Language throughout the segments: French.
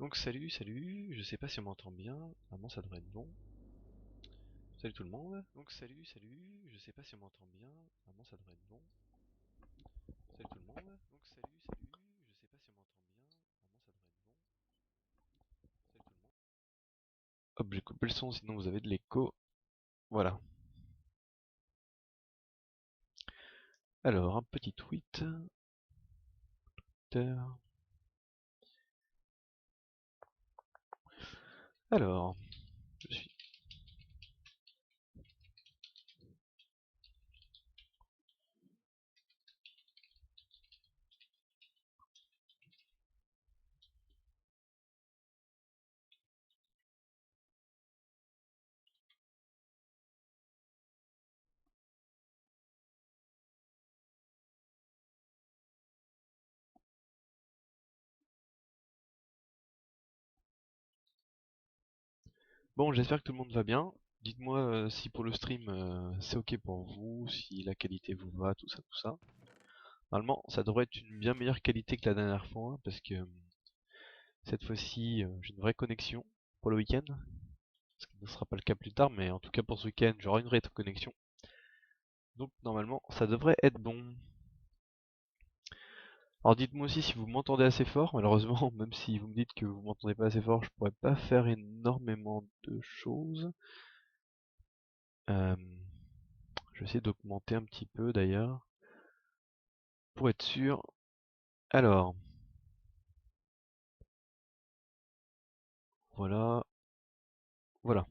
Donc salut, je sais pas si on m'entend bien, normalement ça devrait être bon. Salut tout le monde. Donc salut, je sais pas si on m'entend bien, normalement ça devrait être bon. Salut tout le monde. Donc salut, je sais pas si on m'entend bien, normalement ça devrait être bon. Salut tout le monde. Hop, j'ai coupé le son sinon vous avez de l'écho. Voilà. Alors, un petit tweet. Alors, je suis... Bon, j'espère que tout le monde va bien. Dites-moi si pour le stream c'est ok pour vous, si la qualité vous va, tout ça, tout ça. Normalement, ça devrait être une bien meilleure qualité que la dernière fois, parce que cette fois-ci, j'ai une vraie connexion pour le week-end. Ce qui ne sera pas le cas plus tard, mais en tout cas pour ce week-end, j'aurai une vraie connexion. Donc normalement, ça devrait être bon. Alors dites-moi aussi si vous m'entendez assez fort. Malheureusement, même si vous me dites que vous m'entendez pas assez fort, je pourrais pas faire énormément de choses. Euh, je vais essayer d'augmenter un petit peu d'ailleurs, pour être sûr. Alors, voilà, voilà.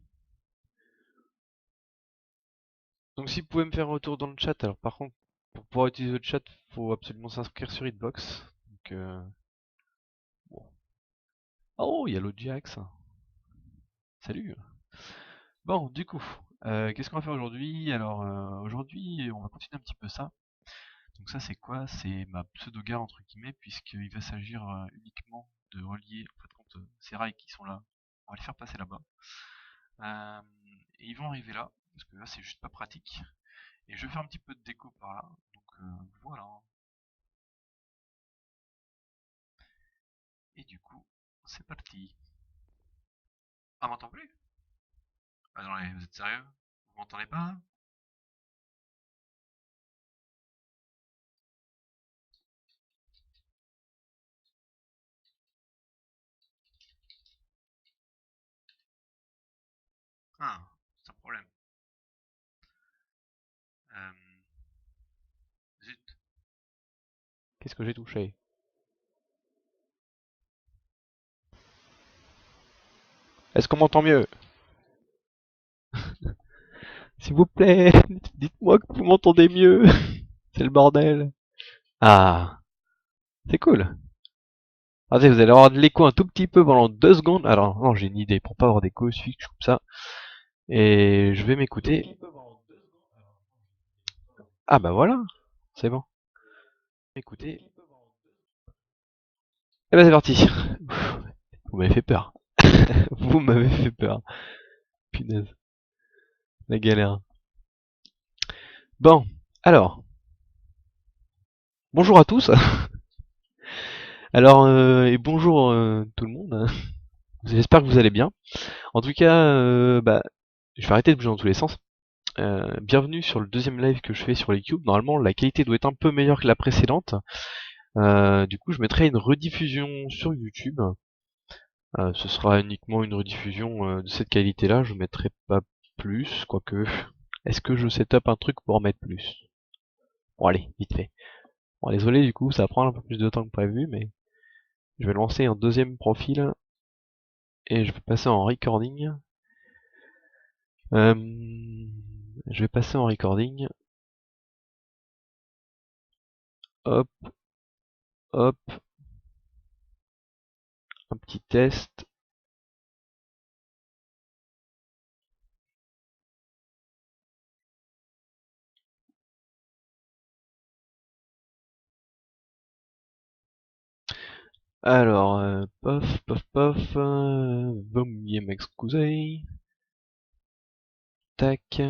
Donc si vous pouvez me faire un retour dans le chat, alors par contre, pour pouvoir utiliser le chat, faut absolument s'inscrire sur Hitbox. Donc, bon. Oh, il y a l'autre Jax. Salut. Bon, du coup, qu'est-ce qu'on va faire aujourd'hui? Alors, aujourd'hui, on va continuer un petit peu ça. Donc ça, c'est quoi? C'est ma pseudo-gare, entre guillemets, puisqu'il va s'agir uniquement de relier, en fait, compte, ces rails qui sont là. On va les faire passer là-bas. Euh, et ils vont arriver là, parce que là, c'est juste pas pratique. Et je vais faire un petit peu de déco par là. Donc, voilà. Et du coup, c'est parti. Ah, on m'entend plus? Ah non, vous êtes sérieux? Vous m'entendez pas? Ah, c'est un problème. Euh, Zut. Qu'est-ce que j'ai touché? Est-ce qu'on m'entend mieux? S'il vous plaît, dites-moi que vous m'entendez mieux. C'est le bordel. Ah, c'est cool. Attendez, vous allez avoir de l'écho un tout petit peu pendant 2 secondes. Alors, non, j'ai une idée. Pour pas avoir d'écho, il suffit que je coupe ça. Et je vais m'écouter. Ah bah voilà, c'est bon. Écoutez. Et bah c'est parti. Vous m'avez fait peur. Vous m'avez fait peur. Punaise, la galère. Bon, alors, bonjour à tous. Alors, et bonjour tout le monde. J'espère que vous allez bien. En tout cas, bah, je vais arrêter de bouger dans tous les sens. Bienvenue sur le deuxième live que je fais sur les cubes. Normalement, la qualité doit être un peu meilleure que la précédente. Du coup, je mettrai une rediffusion sur YouTube. Ce sera uniquement une rediffusion de cette qualité-là. Je mettrai pas plus, quoique. Est-ce que je setup un truc pour en mettre plus? Bon, allez, vite fait. Bon, désolé, du coup, ça va prendre un peu plus de temps que prévu, mais je vais lancer un deuxième profil et je vais passer en recording. Je vais passer en recording. Hop, hop, un petit test. Alors, pof, pof, pof, veuillez m'excuser. Tac.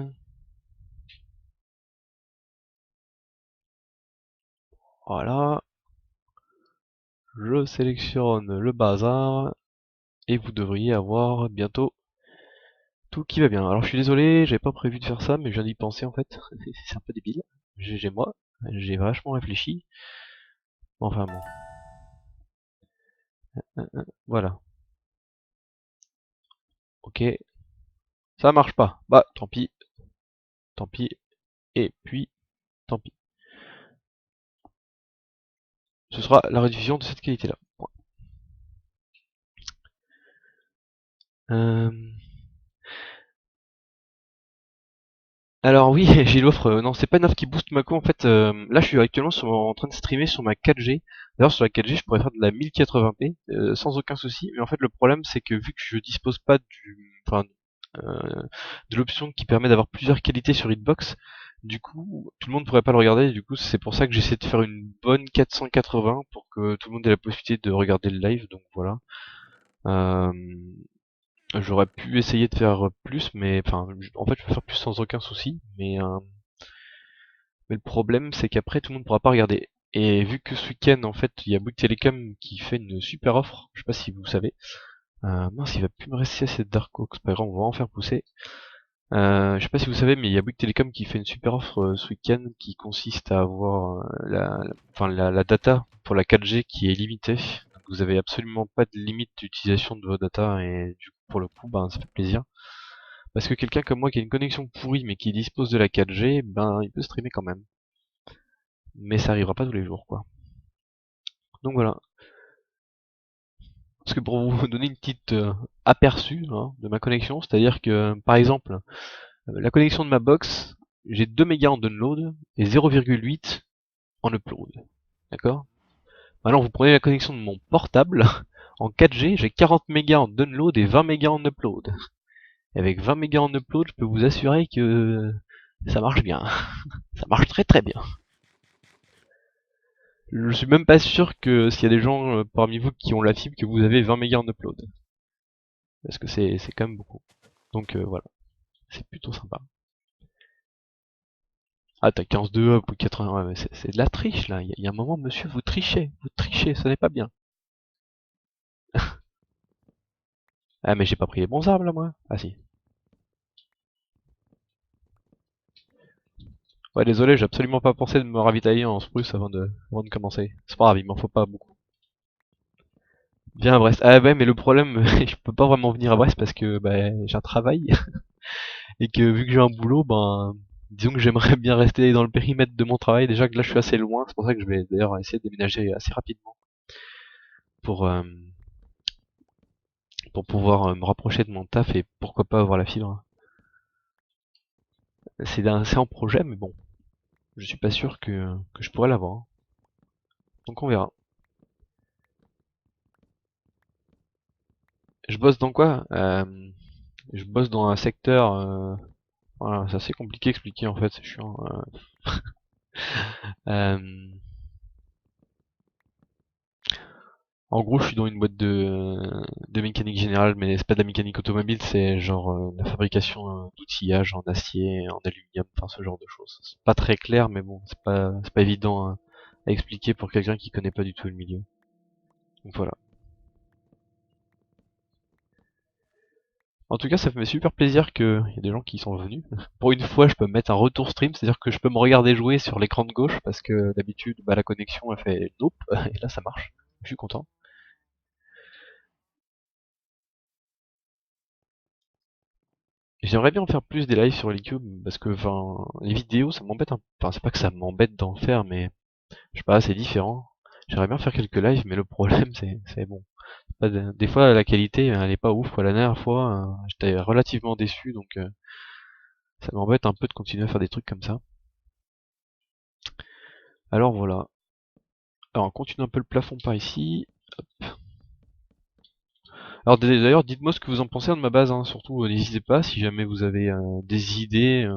Voilà. Je sélectionne le bazar. et vous devriez avoir bientôt tout qui va bien. Alors je suis désolé, j'avais pas prévu de faire ça, mais je viens d'y penser en fait. C'est un peu débile. GG moi, j'ai vachement réfléchi. Enfin bon, voilà. Ok, ça marche pas. Bah tant pis, et puis tant pis. Ce sera la rediffusion de cette qualité-là. Point. Euh, Alors oui, j'ai l'offre. Non, c'est pas une offre qui booste ma co. En fait, là, je suis actuellement en train de streamer sur ma 4G. D'ailleurs, sur la 4G, je pourrais faire de la 1080p sans aucun souci. Mais en fait, le problème, c'est que vu que je dispose pas enfin, euh, de l'option qui permet d'avoir plusieurs qualités sur Hitbox, du coup, tout le monde pourrait pas le regarder. Et du coup, c'est pour ça que j'essaie de faire une bonne 480 pour que tout le monde ait la possibilité de regarder le live. Donc voilà. Euh, J'aurais pu essayer de faire plus, mais enfin, en fait, je peux faire plus sans aucun souci. Mais le problème, c'est qu'après, tout le monde pourra pas regarder. Et vu que ce week-end, en fait, il y a Bouygues Telecom qui fait une super offre, je sais pas si vous savez. Mince, il va plus me rester cette Dark Oak, c'est pas grave, on va en faire pousser. Je sais pas si vous savez, mais il y a Bouygues Telecom qui fait une super offre ce week-end qui consiste à avoir la data pour la 4G qui est limitée. Donc vous avez absolument pas de limite d'utilisation de vos data et du coup, pour le coup, ben, ça fait plaisir. Parce que quelqu'un comme moi qui a une connexion pourrie mais qui dispose de la 4G, ben, il peut streamer quand même. Mais ça arrivera pas tous les jours, quoi. Donc voilà. Parce que pour vous donner une petite aperçu hein, de ma connexion, c'est-à-dire que par exemple, la connexion de ma box, j'ai 2 mégas en download et 0,8 en upload. D'accord? Maintenant vous prenez la connexion de mon portable, en 4G, j'ai 40 mégas en download et 20 mégas en upload. Et avec 20 mégas en upload, je peux vous assurer que ça marche bien. Ça marche très très bien. Je suis même pas sûr que s'il y a des gens parmi vous qui ont la fibre, que vous avez 20 mégas en upload. Parce que c'est quand même beaucoup. Donc voilà, c'est plutôt sympa. Ah, t'as 15-2 up ou 80, ouais, mais c'est de la triche là. Il y a un moment, monsieur, vous trichez, ce n'est pas bien. Ah, mais j'ai pas pris les bons arbres là, moi. Ah si. Ouais, désolé, j'ai absolument pas pensé de me ravitailler en spruce avant de commencer. C'est pas grave, il m'en faut pas beaucoup. Viens à Brest. Ah ouais, mais le problème, je peux pas vraiment venir à Brest parce que bah, j'ai un travail et que vu que j'ai un boulot, ben disons que j'aimerais bien rester dans le périmètre de mon travail. Déjà que là, je suis assez loin, c'est pour ça que je vais d'ailleurs essayer de déménager assez rapidement pour euh, pour pouvoir me rapprocher de mon taf et pourquoi pas avoir la fibre. C'est en projet, mais bon, je suis pas sûr que je pourrais l'avoir. Donc on verra. Je bosse dans quoi Je bosse dans un secteur. Voilà, c'est assez compliqué à expliquer en fait, c'est chiant. Euh, En gros, je suis dans une boîte de mécanique générale, mais c'est pas de la mécanique automobile, c'est genre la fabrication d'outillage en acier, en aluminium, enfin ce genre de choses. C'est pas très clair, mais bon, c'est pas évident à expliquer pour quelqu'un qui connaît pas du tout le milieu. Donc voilà. En tout cas, ça me fait super plaisir qu'il y ait des gens qui sont venus. Pour une fois, je peux me mettre un retour stream, c'est-à-dire que je peux me regarder jouer sur l'écran de gauche, parce que d'habitude, bah, la connexion elle fait nope, et là ça marche. Je suis content. J'aimerais bien en faire plus des lives sur YouTube, parce que enfin, les vidéos, ça m'embête un peu. Enfin, c'est pas que ça m'embête d'en faire, mais je sais pas, c'est différent. J'aimerais bien faire quelques lives, mais le problème, c'est bon. Des fois, la qualité, elle est pas ouf, quoi. La dernière fois, j'étais relativement déçu, donc ça m'embête un peu de continuer à faire des trucs comme ça. Alors voilà. Alors, on continue un peu le plafond par ici. Alors d'ailleurs, dites-moi ce que vous en pensez de ma base, hein. Surtout, n'hésitez pas, si jamais vous avez des idées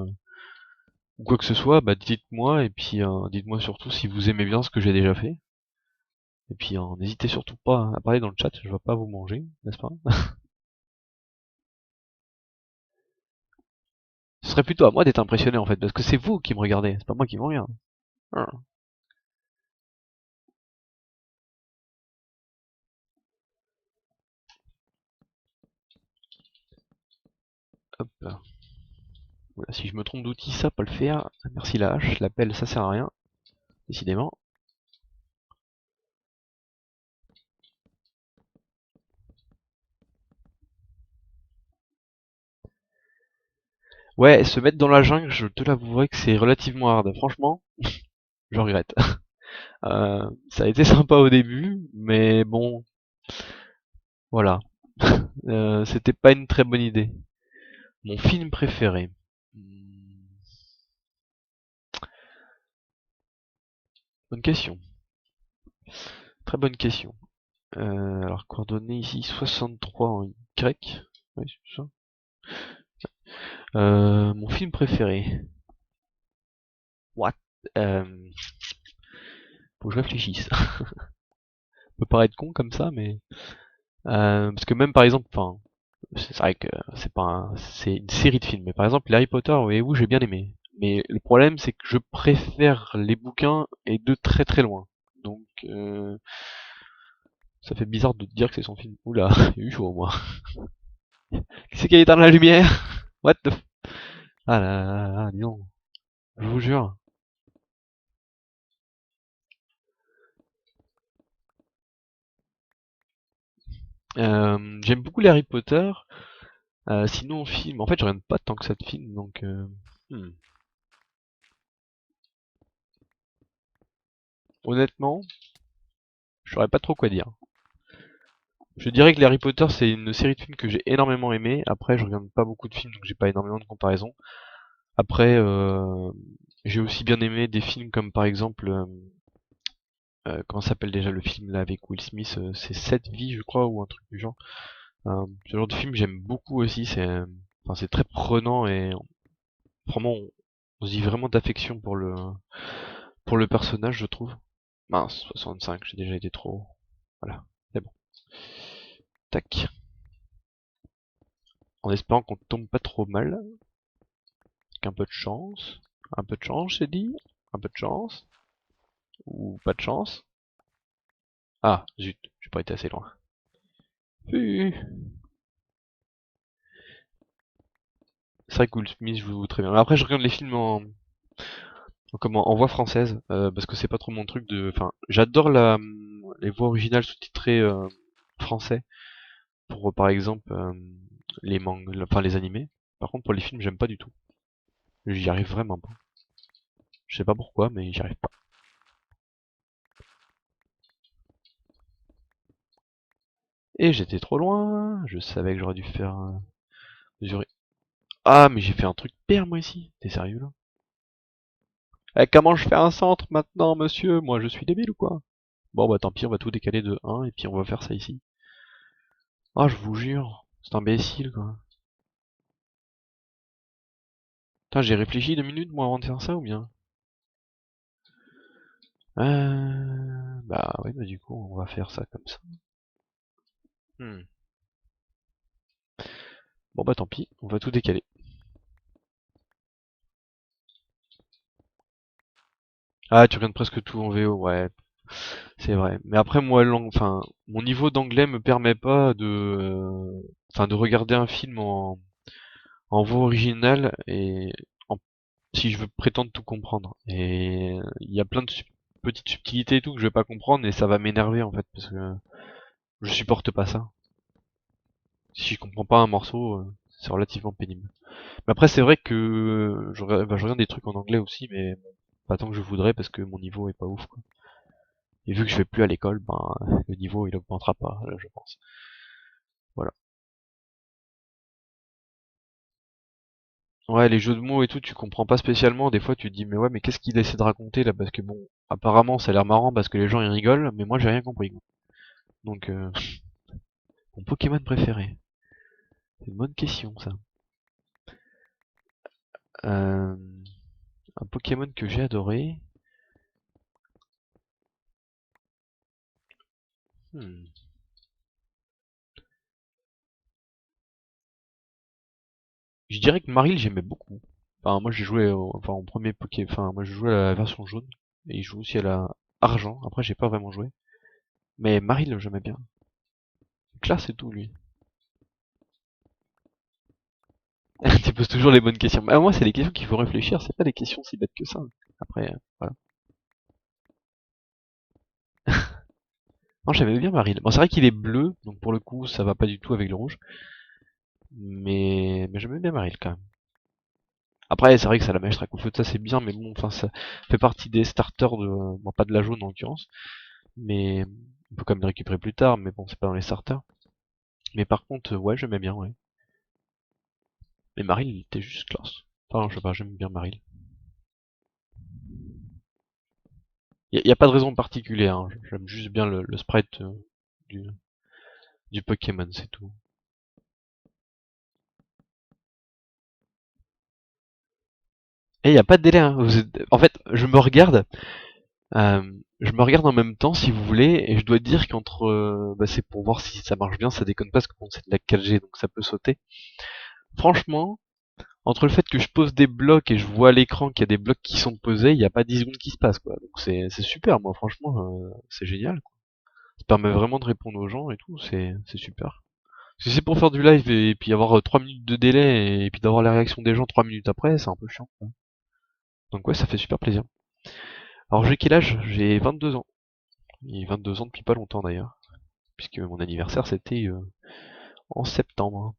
ou quoi que ce soit, bah dites-moi, et puis dites-moi surtout si vous aimez bien ce que j'ai déjà fait. Et puis n'hésitez surtout pas à parler dans le chat, je vais pas vous manger, n'est-ce pas? Ce serait plutôt à moi d'être impressionné en fait, parce que c'est vous qui me regardez, c'est pas moi qui vous regarde. Voilà. Hop là. Voilà, si je me trompe d'outil, ça peut le faire. Merci la hache, la pelle ça sert à rien, décidément. Ouais, se mettre dans la jungle, je te l'avouerai que c'est relativement hard. Franchement, je regrette. Ça a été sympa au début, mais bon, voilà. C'était pas une très bonne idée. Mon film préféré. Hmm, bonne question. Très bonne question. Alors, coordonnées ici, 63 en Y. Oui, c'est ça. Mon film préféré. What? Euh, Faut que je réfléchisse. Ça peut paraître con comme ça, mais... parce que même par exemple, enfin, c'est vrai que c'est pas c'est une série de films, mais par exemple, les Harry Potter, voyez-vous, j'ai bien aimé. Mais le problème, c'est que je préfère les bouquins et de très très loin. Donc, ça fait bizarre de te dire que c'est son film. Oula, il y a eu chaud, moi. Qui c'est qui a éteint la lumière? What the... Ah là là là, dis donc. Je vous jure. J'aime beaucoup les Harry Potter. Sinon, film, en fait, je regarde pas tant que ça de films, donc... hmm. Honnêtement, je saurais pas trop quoi dire. Je dirais que les Harry Potter, c'est une série de films que j'ai énormément aimé. Après, je regarde pas beaucoup de films, donc j'ai pas énormément de comparaisons. Après, j'ai aussi bien aimé des films comme par exemple, comment s'appelle déjà le film là avec Will Smith, c'est Sept vies, je crois, ou un truc du genre. Ce genre de film, j'aime beaucoup aussi. Enfin, c'est très prenant et vraiment, on se dit vraiment d'affection pour le personnage, je trouve. Mince, 65, j'ai déjà été trop. Voilà, c'est bon. Tac. En espérant qu'on tombe pas trop mal. Avec un peu de chance. Un peu de chance, j'ai dit. Un peu de chance. Ou pas de chance. Ah, zut, j'ai pas été assez loin. C'est vrai que Will Smith joue très bien. Mais après, je regarde les films en voix française, parce que c'est pas trop mon truc de. Enfin, j'adore les voix originales sous-titrées français pour, par exemple, les mangas, enfin les animés. Par contre, pour les films, j'aime pas du tout. J'y arrive vraiment pas. Je sais pas pourquoi, mais j'y arrive pas. Et j'étais trop loin. Je savais que j'aurais dû faire mesurer. Ah, mais j'ai fait un truc pire moi ici. T'es sérieux là? Comment je fais un centre maintenant, monsieur? Moi, je suis débile ou quoi? Bon, bah tant pis, on va tout décaler de 1 et puis on va faire ça ici. Ah, je vous jure, c'est imbécile quoi. Putain, j'ai réfléchi 2 minutes moi avant de faire ça ou bien? Bah oui, bah du coup, on va faire ça comme ça. Hmm. Bon bah tant pis, on va tout décaler. Ah, tu regardes presque tout en VO, ouais, c'est vrai. Mais après, moi, enfin, mon niveau d'anglais me permet pas enfin, de regarder un film en voix originale et en si je veux prétendre tout comprendre. Et il y a plein de petites subtilités et tout que je vais pas comprendre et ça va m'énerver en fait parce que je supporte pas ça. Si je comprends pas un morceau, c'est relativement pénible. Mais après c'est vrai que je regarde des trucs en anglais aussi, mais bon, pas tant que je voudrais parce que mon niveau est pas ouf quoi. Et vu que je vais plus à l'école, ben le niveau il augmentera pas, là, je pense. Voilà. Ouais, les jeux de mots et tout, tu comprends pas spécialement. Des fois, tu te dis, mais ouais, mais qu'est-ce qu'il essaie de raconter là? Parce que bon, apparemment, ça a l'air marrant parce que les gens ils rigolent, mais moi j'ai rien compris, quoi. Donc, mon Pokémon préféré. C'est une bonne question, ça. Euh, un Pokémon que j'ai adoré. Hmm. Je dirais que Maril, j'aimais beaucoup. Enfin, moi j'ai joué enfin, en premier Poké, enfin, moi je jouais à la version jaune et il joue aussi à la argent. Après, j'ai pas vraiment joué. Mais Maril, j'aimais bien. Classe et tout, lui. Tu poses toujours les bonnes questions. Bah, moi, c'est des questions qu'il faut réfléchir, c'est pas des questions si bêtes que ça. Après, voilà. Non, j'aimais bien Maril. Bon, c'est vrai qu'il est bleu, donc pour le coup, ça va pas du tout avec le rouge. Mais j'aimais bien Maril quand même. Après, c'est vrai que ça la mèche à coup de feu, ça c'est bien, mais bon, enfin, ça fait partie des starters de. Bon, pas de la jaune en l'occurrence, mais on peut quand même le récupérer plus tard, mais bon, c'est pas dans les starters. Mais par contre, ouais, j'aimais bien, ouais. Mais Maril, il était juste classe. Enfin, je sais pas, j'aime bien Maril. Y a pas de raison particulière, hein. J'aime juste bien le sprite du, du Pokémon, c'est tout. Et y a pas de délai, hein. En fait, je me regarde en même temps, si vous voulez, et je dois dire qu'entre, bah, c'est pour voir si ça marche bien, ça déconne pas, parce que bon, c'est de la 4G, donc ça peut sauter. Franchement, entre le fait que je pose des blocs et je vois à l'écran qu'il y a des blocs qui sont posés, il n'y a pas 10 secondes qui se passent, quoi. Donc c'est super, moi, franchement, c'est génial, quoi. Ça permet vraiment de répondre aux gens et tout, c'est super. Si c'est pour faire du live et puis avoir 3 minutes de délai et puis d'avoir la réaction des gens 3 minutes après, c'est un peu chiant, quoi. Donc ouais, ça fait super plaisir. Alors j'ai quel âge? J'ai 22 ans. Et 22 ans depuis pas longtemps d'ailleurs. Puisque mon anniversaire c'était en septembre.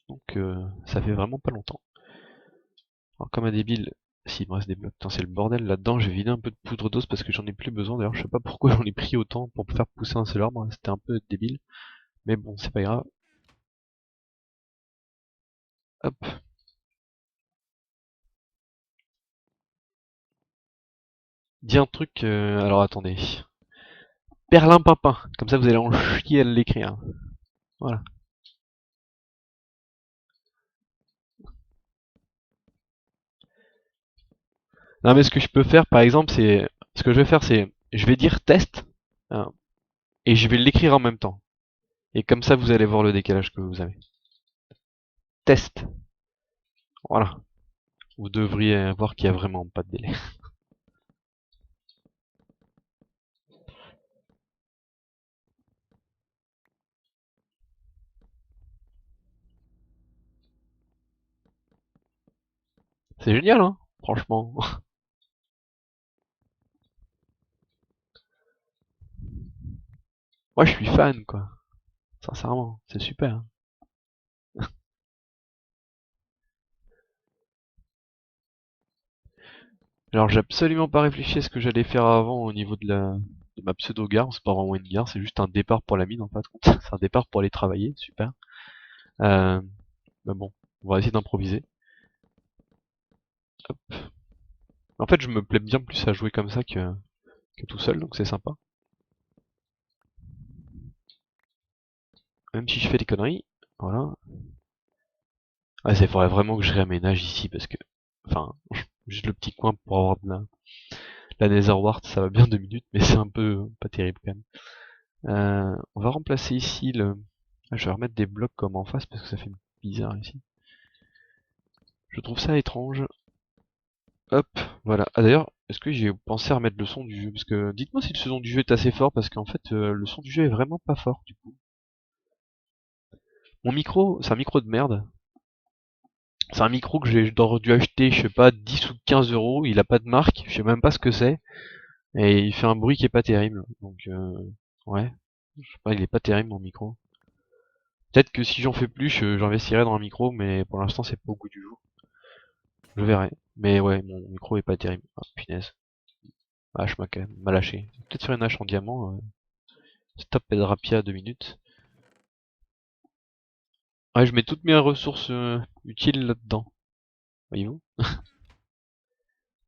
Donc ça fait vraiment pas longtemps. Alors comme un débile, s'il me reste des blocs, putain c'est le bordel là-dedans, j'ai vidé un peu de poudre d'os parce que j'en ai plus besoin, d'ailleurs je sais pas pourquoi j'en ai pris autant pour faire pousser un seul arbre, c'était un peu débile. Mais bon, c'est pas grave. Hop. Dis un truc, alors attendez. Perlimpinpin, comme ça vous allez en chier à l'écrire. Voilà. Non mais ce que je peux faire par exemple c'est. Ce que je vais faire c'est. Je vais dire test, hein, et je vais l'écrire en même temps. Et comme ça vous allez voir le décalage que vous avez. Test. Voilà. Vous devriez voir qu'il y a vraiment pas de délai. C'est génial, hein, franchement. Moi je suis fan quoi. Sincèrement, c'est super. Alors j'ai absolument pas réfléchi à ce que j'allais faire avant au niveau de ma pseudo-gare. C'est pas vraiment une gare, c'est juste un départ pour la mine en fait. C'est un départ pour aller travailler, super. Euh, mais bon, on va essayer d'improviser. Hop. En fait, je me plais bien plus à jouer comme ça que tout seul, donc c'est sympa. Même si je fais des conneries, voilà. Ah, il faudrait vraiment que je réaménage ici parce que, enfin, juste le petit coin pour avoir de la Netherwart, ça va bien 2 minutes, mais c'est un peu pas terrible quand même. On va remplacer ici le. Ah, je vais remettre des blocs comme en face parce que ça fait bizarre ici. Je trouve ça étrange. Hop, voilà. Ah d'ailleurs, est-ce que j'ai pensé à remettre le son du jeu? Parce que dites-moi si le son du jeu est assez fort, parce qu'en fait, le son du jeu est vraiment pas fort du coup. Mon micro, c'est un micro de merde. C'est un micro que j'ai dû acheter, je sais pas, 10 ou 15 euros. Il a pas de marque, je sais même pas ce que c'est. Et il fait un bruit qui est pas terrible. Donc, ouais. Je sais pas, il est pas terrible mon micro. Peut-être que si j'en fais plus, j'investirai dans un micro, mais pour l'instant, c'est pas au goût du jour. Je verrai. Mais ouais, mon micro est pas terrible. Ah, punaise. Hache m'a quand même m'a lâché. Peut-être faire une hache en diamant. Stop et rapia 2 minutes. Ouais, je mets toutes mes ressources utiles là-dedans. Voyez-vous?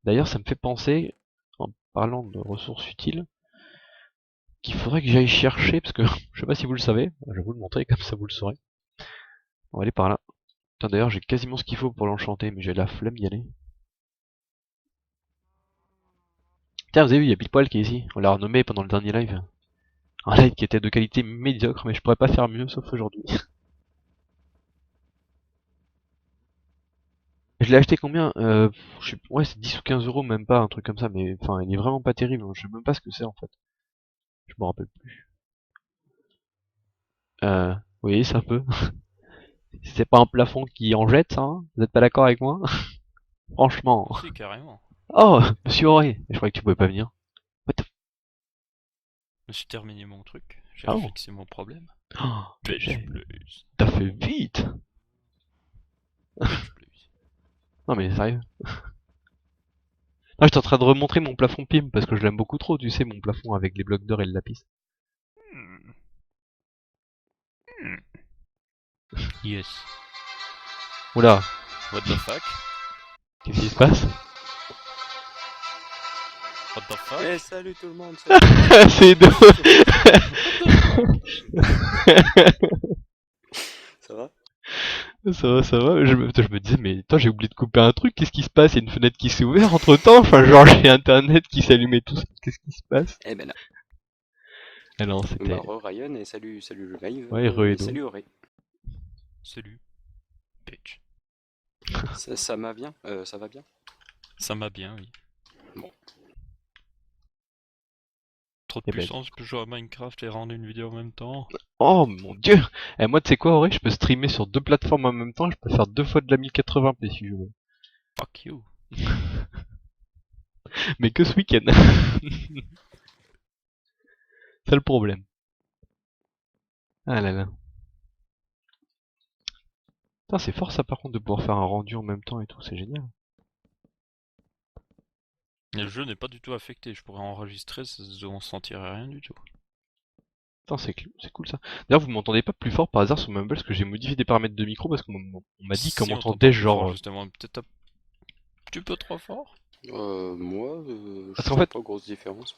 D'ailleurs, ça me fait penser, en parlant de ressources utiles, qu'il faudrait que j'aille chercher, parce que je sais pas si vous le savez, je vais vous le montrer, comme ça vous le saurez. On va aller par là. Putain, d'ailleurs, j'ai quasiment ce qu'il faut pour l'enchanter, mais j'ai la flemme d'y aller. Tiens, vous avez vu, il y a Pile qui est ici. On l'a renommé pendant le dernier live. Un live qui était de qualité médiocre, mais je pourrais pas faire mieux, sauf aujourd'hui. Je l'ai acheté combien ouais, c'est 10 ou 15 euros, même pas, un truc comme ça, mais enfin, il est vraiment pas terrible, hein. Je sais même pas ce que c'est en fait. Je me rappelle plus. Vous voyez, c'est un peu. C'est pas un plafond qui en jette, ça, hein? Vous êtes pas d'accord avec moi? Franchement. Si, carrément. Oh, monsieur Auré. Je croyais que tu pouvais pas venir. What the... Je me suis terminé mon truc. J'ai Ah oh. fixé mon problème. Oh, Bitch, please. t'as fait vite. Bitch, please. Non mais sérieux. Non, j'étais en train de remontrer mon plafond Pim parce que je l'aime beaucoup trop, tu sais, mon plafond avec les blocs d'or et le lapis. Hmm. Hmm. Yes. Oula, What the fuck? qu'est-ce qui se passe? What the fuck? Eh salut tout le monde, salut. C'est deux. Ça va? Ça va, ça va. Je me disais, mais toi, j'ai oublié de couper un truc. Qu'est-ce qui se passe? Il y a une fenêtre qui s'est ouverte entre temps. Enfin, genre, j'ai internet qui s'allumait tout seul. Qu'est-ce qui se passe? Eh ben là. Ah non, c'était. Bah, Ryan et salut le live. Ouais, et salut Auré. Salut. Bitch. Ça m'a bien, ça va bien. Ça m'a bien, oui. Bon. Trop de Eh ben. puissance, je peux jouer à Minecraft et rendre une vidéo en même temps. Oh mon dieu! Et moi, tu sais quoi, Auré? Je peux streamer sur 2 plateformes en même temps. Je peux faire 2 fois de la 1080p si je veux. Fuck you. Mais que ce week-end. C'est le problème. Ah là là. Putain, c'est fort ça par contre de pouvoir faire un rendu en même temps et tout, c'est génial. Et le jeu n'est pas du tout affecté, je pourrais enregistrer, on sentirait rien du tout. Putain, c'est cool ça. D'ailleurs, vous m'entendez pas plus fort par hasard sur Mumble parce que j'ai modifié des paramètres de micro parce qu'on m'a dit qu'on Si, on t'entend m'entendait plus fort, genre. justement, peut-être un petit peu trop fort. Moi, Parce je qu'en sens fait, pas grosse différence.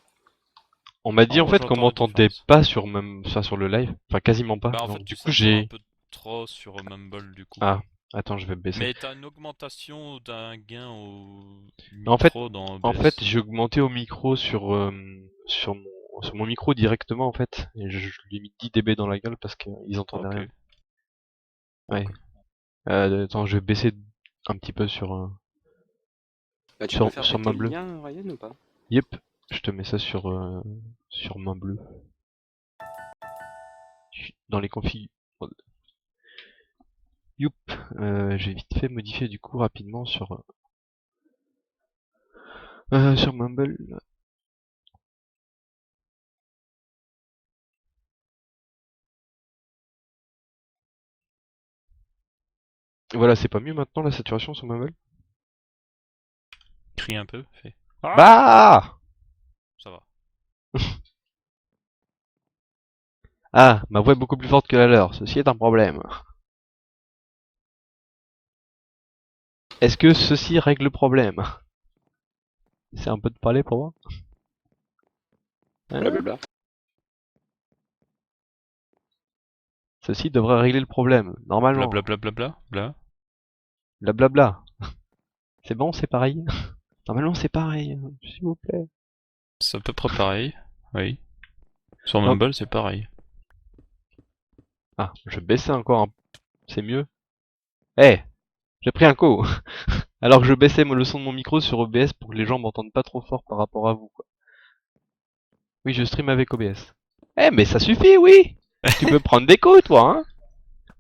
on m'a dit Ah, en moi, fait qu'on j'entends la m'entendait différence. pas sur sur le live, enfin quasiment pas. Bah en Donc fait, du tu coup satures un j'ai. peu trop sur Mumble du coup. Ah, attends, je vais baisser. Mais t'as une augmentation d'un gain au Mais en fait, micro dans En OBS. fait, j'ai augmenté au micro sur mon micro directement en fait, et je lui ai mis 10 dB dans la gueule parce qu'ils entendaient Ok. rien. Ouais. Ok. Attends, je vais baisser un petit peu Bah, tu peux faire sur péter main le bleue. lien, Ryan, ou pas? Yep, je te mets ça sur main bleue. Dans les config. Youp, j'ai vite fait modifier du coup rapidement sur Mumble. Voilà, c'est pas mieux maintenant la saturation sur Mumble? Crie un peu, fais. Ah Bah! Ça va. Ah, ma voix est beaucoup plus forte que la leur, ceci est un problème. Est-ce que ceci règle le problème? C'est un peu de parler pour moi? Hein? Blablabla. Ceci devrait régler le problème, normalement. Blablabla. Bla. Blablabla. C'est bon, c'est pareil? Normalement c'est pareil, s'il vous plaît. C'est à peu près pareil. Oui. Sur Non. Mumble, c'est pareil. Ah, je baissais encore un... C'est mieux? Eh! J'ai pris un coup! Alors que je baissais le son de mon micro sur OBS pour que les gens m'entendent pas trop fort par rapport à vous, quoi. Oui, je stream avec OBS. Eh, mais ça suffit, oui! Tu peux prendre des coups, toi, hein?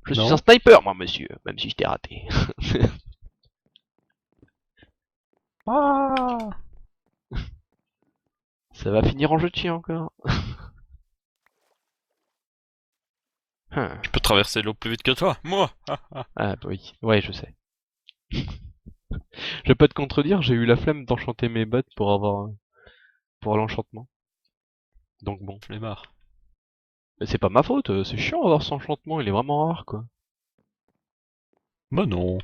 Je suis Non. un sniper, moi, monsieur, même si je t'ai raté. Ah Ça va finir en jeu de chien encore. Je peux traverser l'eau plus vite que toi, moi. Ah bah oui, ouais, je sais. Je vais pas te contredire, j'ai eu la flemme d'enchanter mes bottes pour l'enchantement. Donc bon. Flemmard. Mais c'est pas ma faute, c'est chiant d'avoir cet enchantement, il est vraiment rare quoi. Bah non.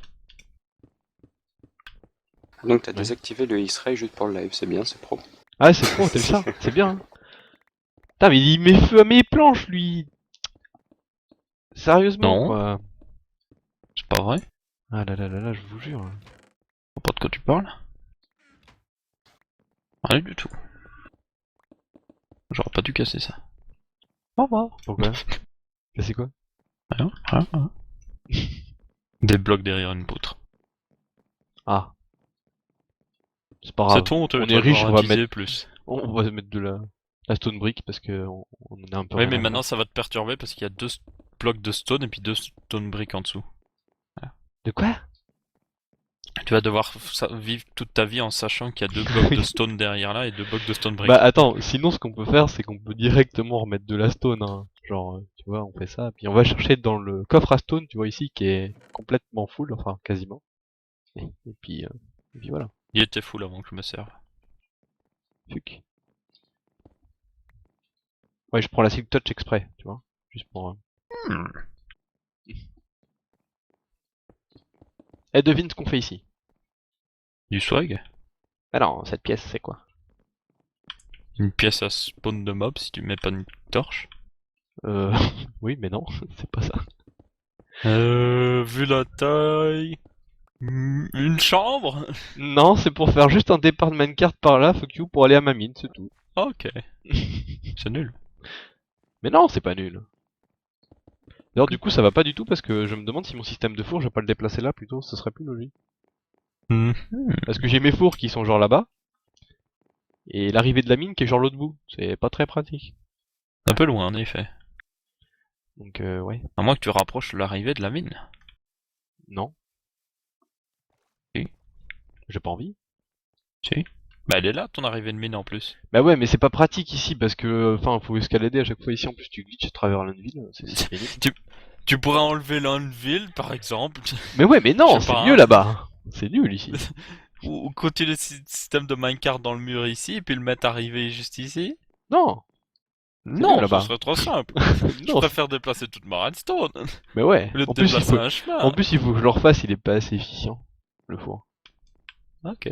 Donc t'as Ouais. désactivé le X-Ray juste pour le live, c'est bien, c'est pro. Ah c'est trop, t'aimes ça? C'est bien. Hein. Putain mais il met feu à mes planches lui. Sérieusement Non. quoi. C'est pas vrai. Ah là là là là, je vous jure. Je sais pas de quoi tu parles. Rien du tout. J'aurais pas dû casser ça. Au revoir. Pourquoi? C'est quoi? Rien. Des blocs derrière une poutre. Ah. C'est pas C'est grave. toi, on est riche, on va mettre plus. on va mettre de la stone brick parce que on en a un peu Oui, rien mais à maintenant faire. ça va te perturber parce qu'il y a 2 blocs de stone et puis 2 stone brick en dessous. De quoi? Tu vas devoir vivre toute ta vie en sachant qu'il y a 2 blocs de stone derrière là et 2 blocs de stone brick. Bah attends, sinon ce qu'on peut faire, c'est qu'on peut directement remettre de la stone, hein. Genre, tu vois, on fait ça, puis on va chercher dans le coffre à stone, tu vois ici, qui est complètement full, enfin quasiment. Et puis voilà. Il était full avant que je me serve. Fuck. Ouais, je prends la silk touch exprès, tu vois, juste pour... Eh, devine ce qu'on fait ici. Du swag. Alors, cette pièce, c'est quoi? Une pièce à spawn de mob si tu mets pas une torche. Euh... oui, mais non, c'est pas ça. Vu la taille... Une chambre. Non, c'est pour faire juste un départ de minecart par là, fuck you, pour aller à ma mine, c'est tout. Ok, c'est nul. Mais non, c'est pas nul. D'ailleurs, du coup, ça va pas du tout parce que je me demande si mon système de four, je vais pas le déplacer là plutôt, ce serait plus logique. Parce que j'ai mes fours qui sont genre là-bas, et l'arrivée de la mine qui est genre l'autre bout. C'est pas très pratique. Un peu loin en effet. Donc, ouais. À moins que tu rapproches l'arrivée de la mine. Non. Si. J'ai pas envie. Si. Bah elle est là ton arrivée de mine en plus. Bah ouais, mais c'est pas pratique ici parce que, enfin, faut escalader à chaque fois ici. En plus, tu glitches à travers l'Unville, c'est pénible. Tu pourrais enlever l'Anvil par exemple. Mais ouais, mais non, Je sais c'est pas, mieux hein. là-bas. C'est nul ici. Ou continuer le système de minecart dans le mur ici et puis le mettre arrivé juste ici. Non, c'est mieux Non, ça là-bas. serait trop simple. Je Non, préfère déplacer toute ma redstone mais ouais. au lieu de En plus, déplacer un chemin. il faut que je le refasse. Il est pas assez efficient, le four. Ok.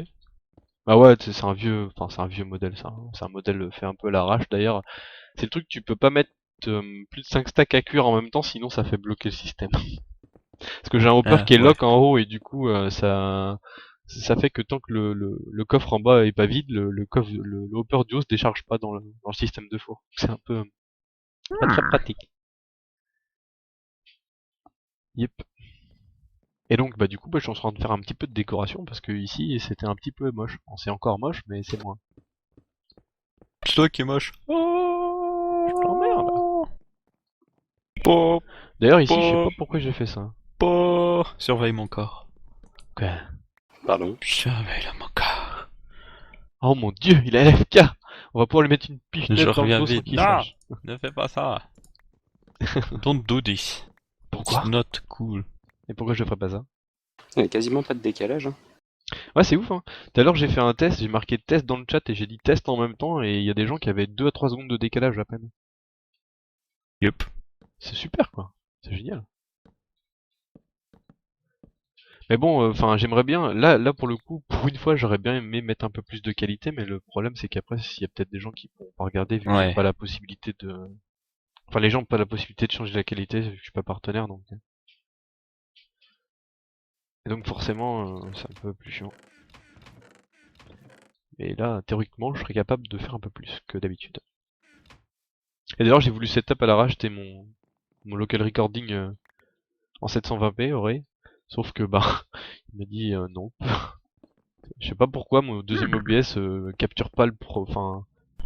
Ah ouais, c'est un vieux, enfin c'est un vieux modèle ça. C'est un modèle fait un peu à l'arrache d'ailleurs. C'est le truc, tu peux pas mettre plus de 5 stacks à cuire en même temps, sinon ça fait bloquer le système. Parce que j'ai un hopper qui est Ouais. lock en haut et du coup ça fait que tant que le coffre en bas est pas vide, le hopper du haut se décharge pas dans le système de four. C'est un peu pas très pratique. Yep. Et donc bah du coup je suis en train de faire un petit peu de décoration parce que ici c'était un petit peu moche. Bon, c'est encore moche mais c'est moins. C'est toi qui est moche. Je t'emmerde. Pop, D'ailleurs ici je sais pas pop, pourquoi j'ai fait ça. pop. Surveille mon corps. Quoi? Pardon. Surveille mon corps. Oh mon dieu, il a LFK. On va pouvoir lui mettre une Je pichenette dans le reviens dos sans vite. qu'il Non, sache. ne fais pas ça. Don't do this. Pourquoi? It's not cool. Et pourquoi je ferais pas ça? Il y a quasiment pas de décalage. Hein. Ouais, c'est ouf, hein. Tout à l'heure, j'ai fait un test, j'ai marqué test dans le chat et j'ai dit test en même temps, et il y a des gens qui avaient 2 à 3 secondes de décalage à peine. Yup. C'est super, quoi. C'est génial. Mais bon, enfin, j'aimerais bien, là, pour le coup, pour une fois, j'aurais bien aimé mettre un peu plus de qualité, mais le problème, c'est qu'après, il y a peut-être des gens qui pourront pas regarder, vu que j'ai Ouais. pas la possibilité de... Enfin, les gens ont pas la possibilité de changer la qualité, vu que je suis pas partenaire, donc... Et donc, forcément, c'est un peu plus chiant. Et là, théoriquement, je serais capable de faire un peu plus que d'habitude. Et d'ailleurs, j'ai voulu setup à l'arrache, c'était mon local recording en 720p, aurait. Sauf que, bah, il m'a dit non. Je sais pas pourquoi, mon deuxième OBS capture pas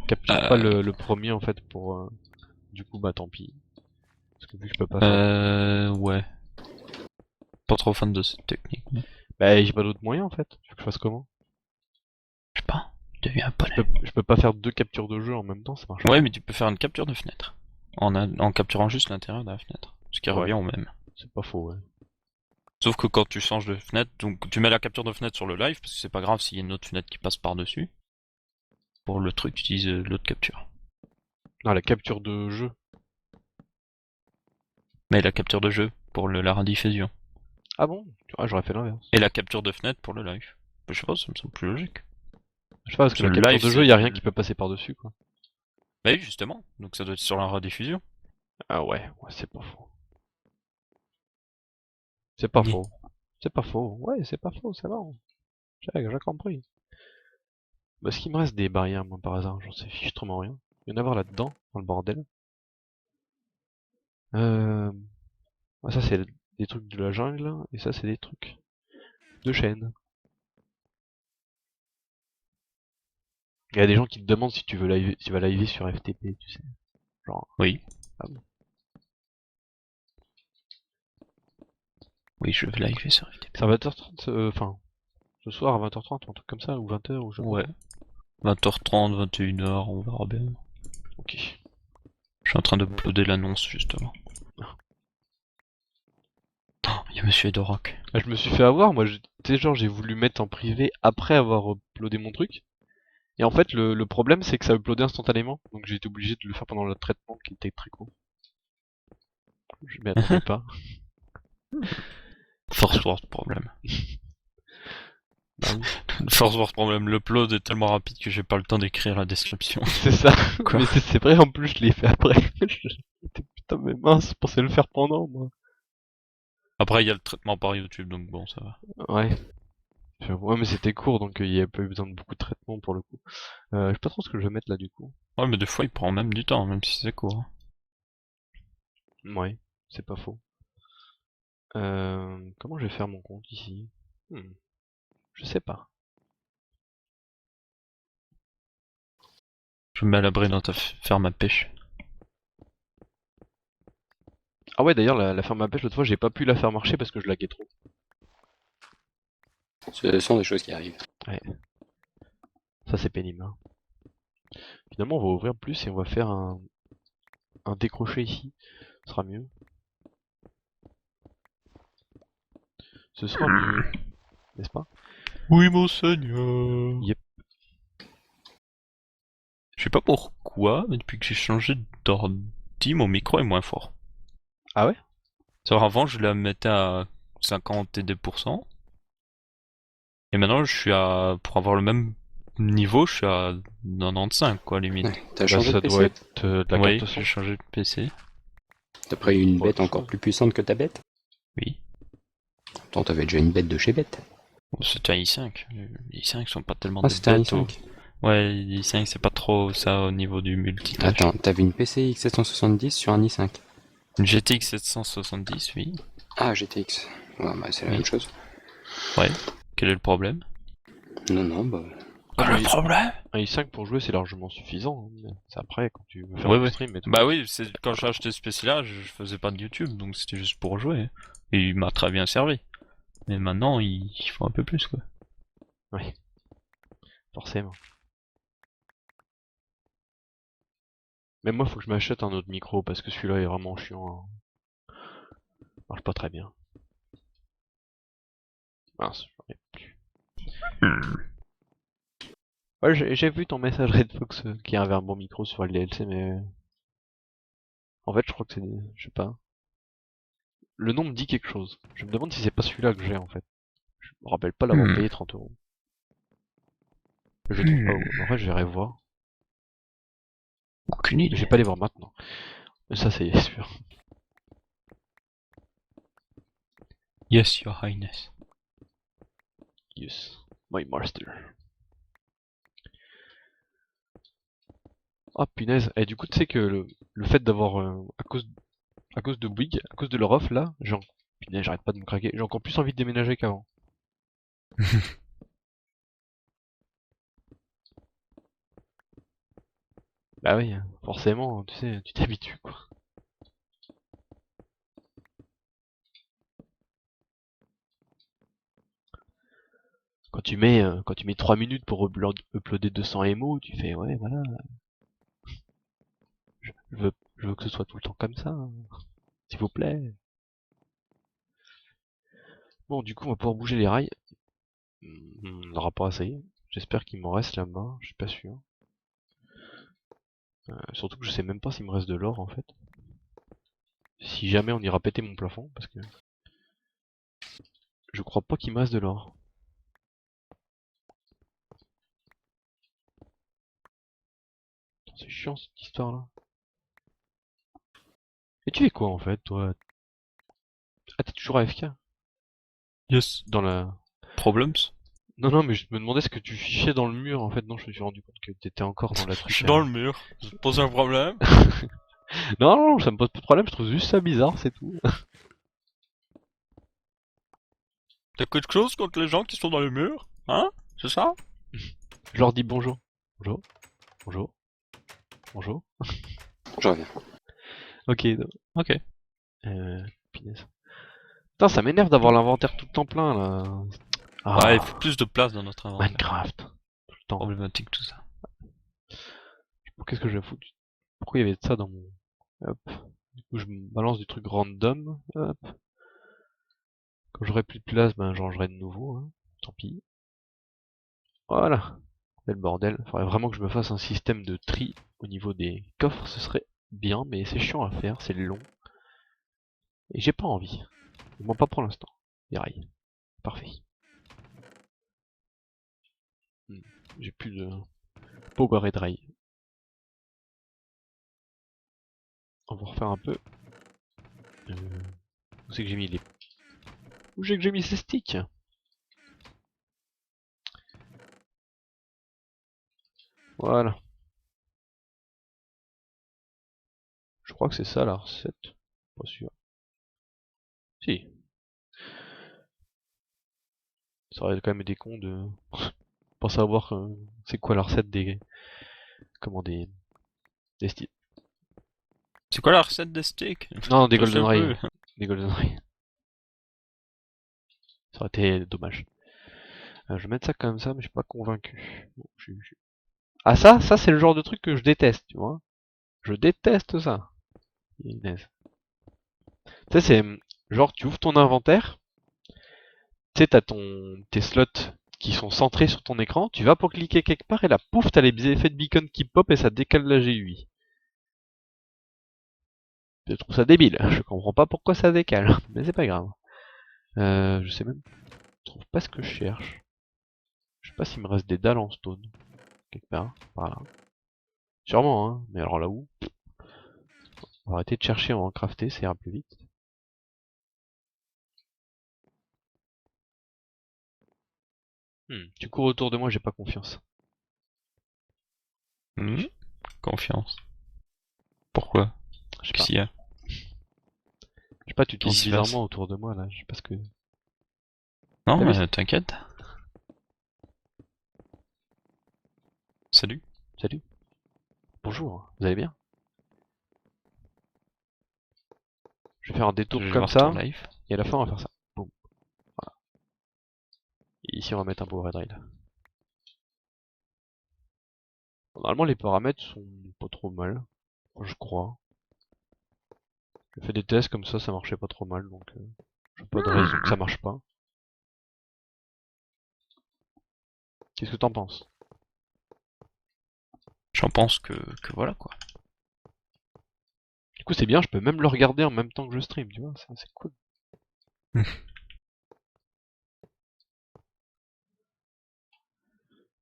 capture pas le premier en fait pour. Du coup, bah tant pis. Parce que vu que je peux pas faire. Ouais. Pas trop fan de cette technique. Bah, j'ai pas d'autre moyen en fait. Faut que je fasse comment? Je sais pas. Deviens un poney. Je peux pas faire deux captures de jeu en même temps, ça marche Ouais, pas. mais tu peux faire une capture de fenêtre. En capturant juste l'intérieur de la fenêtre. Ce qui Ouais. revient au même. C'est pas faux, ouais. Sauf que quand tu changes de fenêtre, donc tu mets la capture de fenêtre sur le live, parce que c'est pas grave s'il y a une autre fenêtre qui passe par-dessus. Pour le truc, tu utilises l'autre capture. Non, la capture de jeu. Mais la capture de jeu pour la rediffusion. Ah bon? Ah, j'aurais fait l'inverse. Et la capture de fenêtre pour le live. Je sais pas, ça me semble plus logique. Je sais pas, parce que Parce la que le capture live, de jeu, y a rien c'est- qui peut passer par-dessus, quoi. Bah oui, justement. Donc ça doit être sur la rediffusion. Ah ouais, c'est pas faux. C'est pas Ni. faux. C'est pas faux. Ouais, c'est pas faux, c'est bon. J'ai compris. Bah, est-ce qu'il me reste des barrières, moi, par hasard? J'en sais fichtrement rien. Il y en a voir là-dedans, dans le bordel. Ah, ça, c'est des trucs de la jungle, et ça, c'est des trucs de chêne. Il y a des gens qui te demandent si tu veux live, tu vas live sur FTP, tu sais. Genre, Oui. ah bon. Oui, je vais live sur FTP. C'est à 20h30, enfin, ce soir à 20h30, un truc comme ça, ou 20h, ou je sais pas. Ouais. 20h30, 21h, on verra bien. Ok. Je suis en train de uploader l'annonce justement. Oh, il y a Monsieur Edorock. Ah, je me suis fait avoir, moi, tu sais, genre, j'ai voulu mettre en privé après avoir uploadé mon truc. Et en fait, le problème, c'est que ça uploadait instantanément. Donc j'ai été obligé de le faire pendant le traitement qui était très court. Je m'y attendais pas. Force Word problème. Bah oui. Force Word problème. L'upload est tellement rapide que j'ai pas le temps d'écrire la description. C'est ça. Quoi? Mais c'est vrai, en plus, je l'ai fait après. Putain, mais mince, je pensais le faire pendant, moi. Après, il y a le traitement par YouTube, donc bon, ça va. Ouais. Ouais, mais c'était court, donc il y a pas eu besoin de beaucoup de traitement pour le coup. Je sais pas trop ce que je vais mettre là, du coup. Ouais, mais des fois, il prend même du temps, même si c'est court. Ouais, c'est pas faux. Comment je vais faire mon compte ici? Je sais pas. Je me mets à l'abri dans ta ferme à pêche. Ah ouais, d'ailleurs, la ferme à pêche, l'autre fois, j'ai pas pu la faire marcher parce que je laguais trop. Ce sont des choses qui arrivent. Ça, c'est pénible, hein. Finalement, on va ouvrir plus et on va faire un décroché ici. Ce sera mieux. Ce sera mieux. N'est-ce pas? Oui, mon seigneur. Yep. Je sais pas pourquoi, mais depuis que j'ai changé d'ordi, mon micro est moins fort. Ah ouais? Alors avant, je la mettais à 50 TD%. Et maintenant, je suis à... Pour avoir le même niveau, je suis à 95, quoi, limite. Ouais, t'as Bah, changé de ça doit PC? être de la Oui, carte son. j'ai changé de PC. T'as pris une Pas bête autre encore chose. plus puissante que ta bête? Oui. Attends, t'avais déjà une bête de chez bête. Bon, c'était un i5. Les i5 sont pas tellement Ah, des c'était un bêtes. i5. Ouais, les i5, c'est pas trop ça au niveau du multitâche. Attends, t'avais une PCI X770 sur un i5. Une GTX 770, oui. Ah, GTX. Ouais, bah c'est la Oui. même chose. Ouais. Quel est le problème? Non, non, bah... Ah, mais problème? un i5 pour jouer, c'est largement suffisant, hein. Mais c'est après, quand tu veux faire Ouais, du ouais. stream et tout. Bah oui, c'est quand j'ai acheté ce PC-là, je faisais pas de YouTube, donc c'était juste pour jouer. Et il m'a très bien servi. Mais maintenant, il faut un peu plus, quoi. Oui. Forcément. Mais moi, faut que je m'achète un autre micro parce que celui-là est vraiment chiant, hein. Marche pas très bien. Mince, j'en ai plus. Ouais, j'ai vu ton message Redfox qui avait un bon micro sur le DLC, mais en fait, je crois que c'est, je sais pas. Le nom me dit quelque chose. Je me demande si c'est pas celui-là que j'ai en fait. Je me rappelle pas l'avoir payé 30€. Je le trouve pas où. En vrai, j'irai voir. Aucune Mais idée. je vais pas aller voir maintenant. Mais ça, c'est sûr. Yes, your highness. Yes. My master. Ah punaise. Et du coup, tu sais que le fait d'avoir, à cause de Bouygues, à cause de leur offre là, punaise, j'arrête pas de me craquer. J'ai encore plus envie de déménager qu'avant. Bah oui, hein, forcément, tu sais, tu t'habitues quoi. Quand tu mets 3 minutes pour uploader 200 MO, tu fais ouais voilà, je veux que ce soit tout le temps comme ça, hein, s'il vous plaît. Bon, du coup, on va pouvoir bouger les rails. On n'aura pas assez. J'espère qu'il m'en reste là-bas, je suis pas sûr. Surtout que je sais même pas s'il me reste de l'or en fait. Si jamais on ira péter mon plafond, parce que je crois pas qu'il me reste de l'or. C'est chiant cette histoire là. Et tu fais quoi en fait, toi? Ah, t'es toujours AFK? Yes. Dans la... Problems? Non, non, mais je me demandais ce que tu fichais dans le mur en fait. Non, je me suis rendu compte que t'étais encore dans la Je truc. suis dans le mur. Ça te pose un problème? Non, non, ça me pose pas de problème, je trouve juste ça bizarre, c'est tout. T'as quelque chose contre les gens qui sont dans le mur? Hein? C'est ça? Je leur dis bonjour. Bonjour. Bonjour. Bonjour. Je reviens. Ok. Ok. Punaise. Putain, Putain, ça m'énerve d'avoir l'inventaire tout le temps plein là. Ah, Ouais, il faut plus de place dans notre inventaire. Minecraft. Tout le temps. Problématique tout ça. Qu'est-ce que je vais foutre? Pourquoi il y avait de ça dans mon... Hop. Du coup, je me balance du truc random. Hop. Quand j'aurai plus de place, ben j'en rangerai de nouveau. Hein. Tant pis. Voilà. Quel bordel. Faudrait vraiment que je me fasse un système de tri au niveau des coffres. Ce serait bien, mais c'est chiant à faire. C'est long. Et j'ai pas envie. Bon, pas pour l'instant. Les rails. Parfait. J'ai plus de Power et Rail. On va refaire un peu. Où c'est que j'ai mis les... Où c'est que j'ai mis ces sticks? Voilà. Je crois que c'est ça la recette. Pas sûr. Si. Ça aurait quand même été con de pas savoir c'est quoi la recette des... Comment des sticks. C'est quoi la recette des steaks? Non, des Je sais Golden Ray. plus. Des Golden Ray. Ça aurait été dommage. Je vais mettre ça comme ça, mais je suis pas convaincu. Bon, Ah ça c'est le genre de truc que je déteste, tu vois. Je déteste ça. Inès. Tu sais, c'est genre tu ouvres ton inventaire, tu sais, t'as tes slots qui sont centrés sur ton écran, tu vas pour cliquer quelque part et là, pouf, t'as les effets de beacon qui pop et ça décale la GUI. Je trouve ça débile, je comprends pas pourquoi ça décale, mais c'est pas grave. Je sais même, je trouve pas ce que je cherche. Je sais pas s'il me reste des dalles en stone, quelque part, par là. Sûrement, hein, mais alors là où? On va arrêter de chercher, on va en crafter, ça ira plus vite. Tu cours autour de moi, j'ai pas confiance. Confiance. Pourquoi? Je sais pas. Qu'est-ce qu'il y a? Je sais pas, tu tournes Qu'est-ce qui se passe? bizarrement autour de moi là, je sais pas ce que... Non, T'as vu mais t'inquiète. Salut. Salut. Bonjour, vous allez bien? Je vais faire un détour Je vais comme voir ça, ton live. et à la fin on va faire ça. Boum. Voilà. Et ici on va mettre un power drill. Bon, normalement les paramètres sont pas trop mal, je crois. J'ai fait des tests comme ça marchait pas trop mal, donc j'ai pas de raison que ça marche pas. Qu'est-ce que t'en penses? J'en pense que voilà quoi. Du coup c'est bien, je peux même le regarder en même temps que je stream, tu vois, ça c'est cool.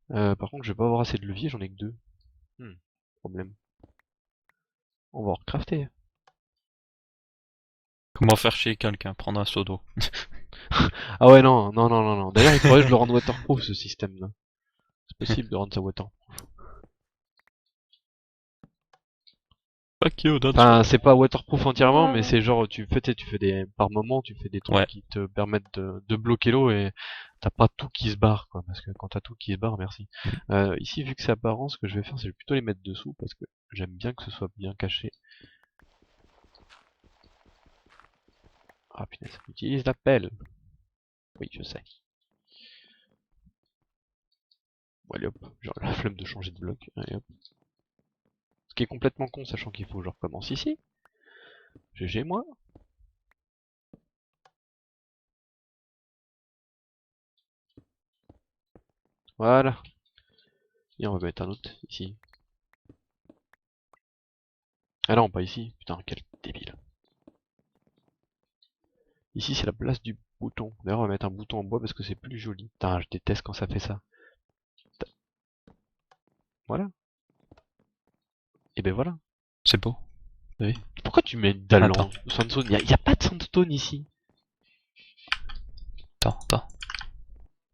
Par contre je vais pas avoir assez de levier, j'en ai que deux. Problème. On va recrafter. Comment faire chier quelqu'un? Prendre un seau d'eau. Ah ouais non, non, non, non, non. D'ailleurs il faudrait que je le rende waterproof ce système là. C'est possible de rendre ça waterproof. Fuck you, that's Enfin, c'est pas waterproof entièrement, mais c'est genre, tu fais des, par moment, tu fais des trucs Ouais. qui te permettent de bloquer l'eau et t'as pas tout qui se barre, quoi. Parce que quand t'as tout qui se barre, merci. Ici, vu que c'est apparent, ce que je vais faire, c'est plutôt les mettre dessous parce que j'aime bien que ce soit bien caché. Ah punaise, utilise la pelle. Oui, je sais. Bon, allez hop, genre la flemme de changer de bloc. Allez hop. Ce qui est complètement con, sachant qu'il faut que je recommence ici. GG moi. Voilà. Et on va mettre un autre ici. Ah non, pas ici. Putain, quel débile. Ici, c'est la place du bouton. D'ailleurs, on va mettre un bouton en bois parce que c'est plus joli. Putain, je déteste quand ça fait ça. Voilà. Et ben voilà. C'est beau. Oui. Pourquoi tu mets une dalle Attends. en sandstone? Y a pas de sandstone ici. Attends.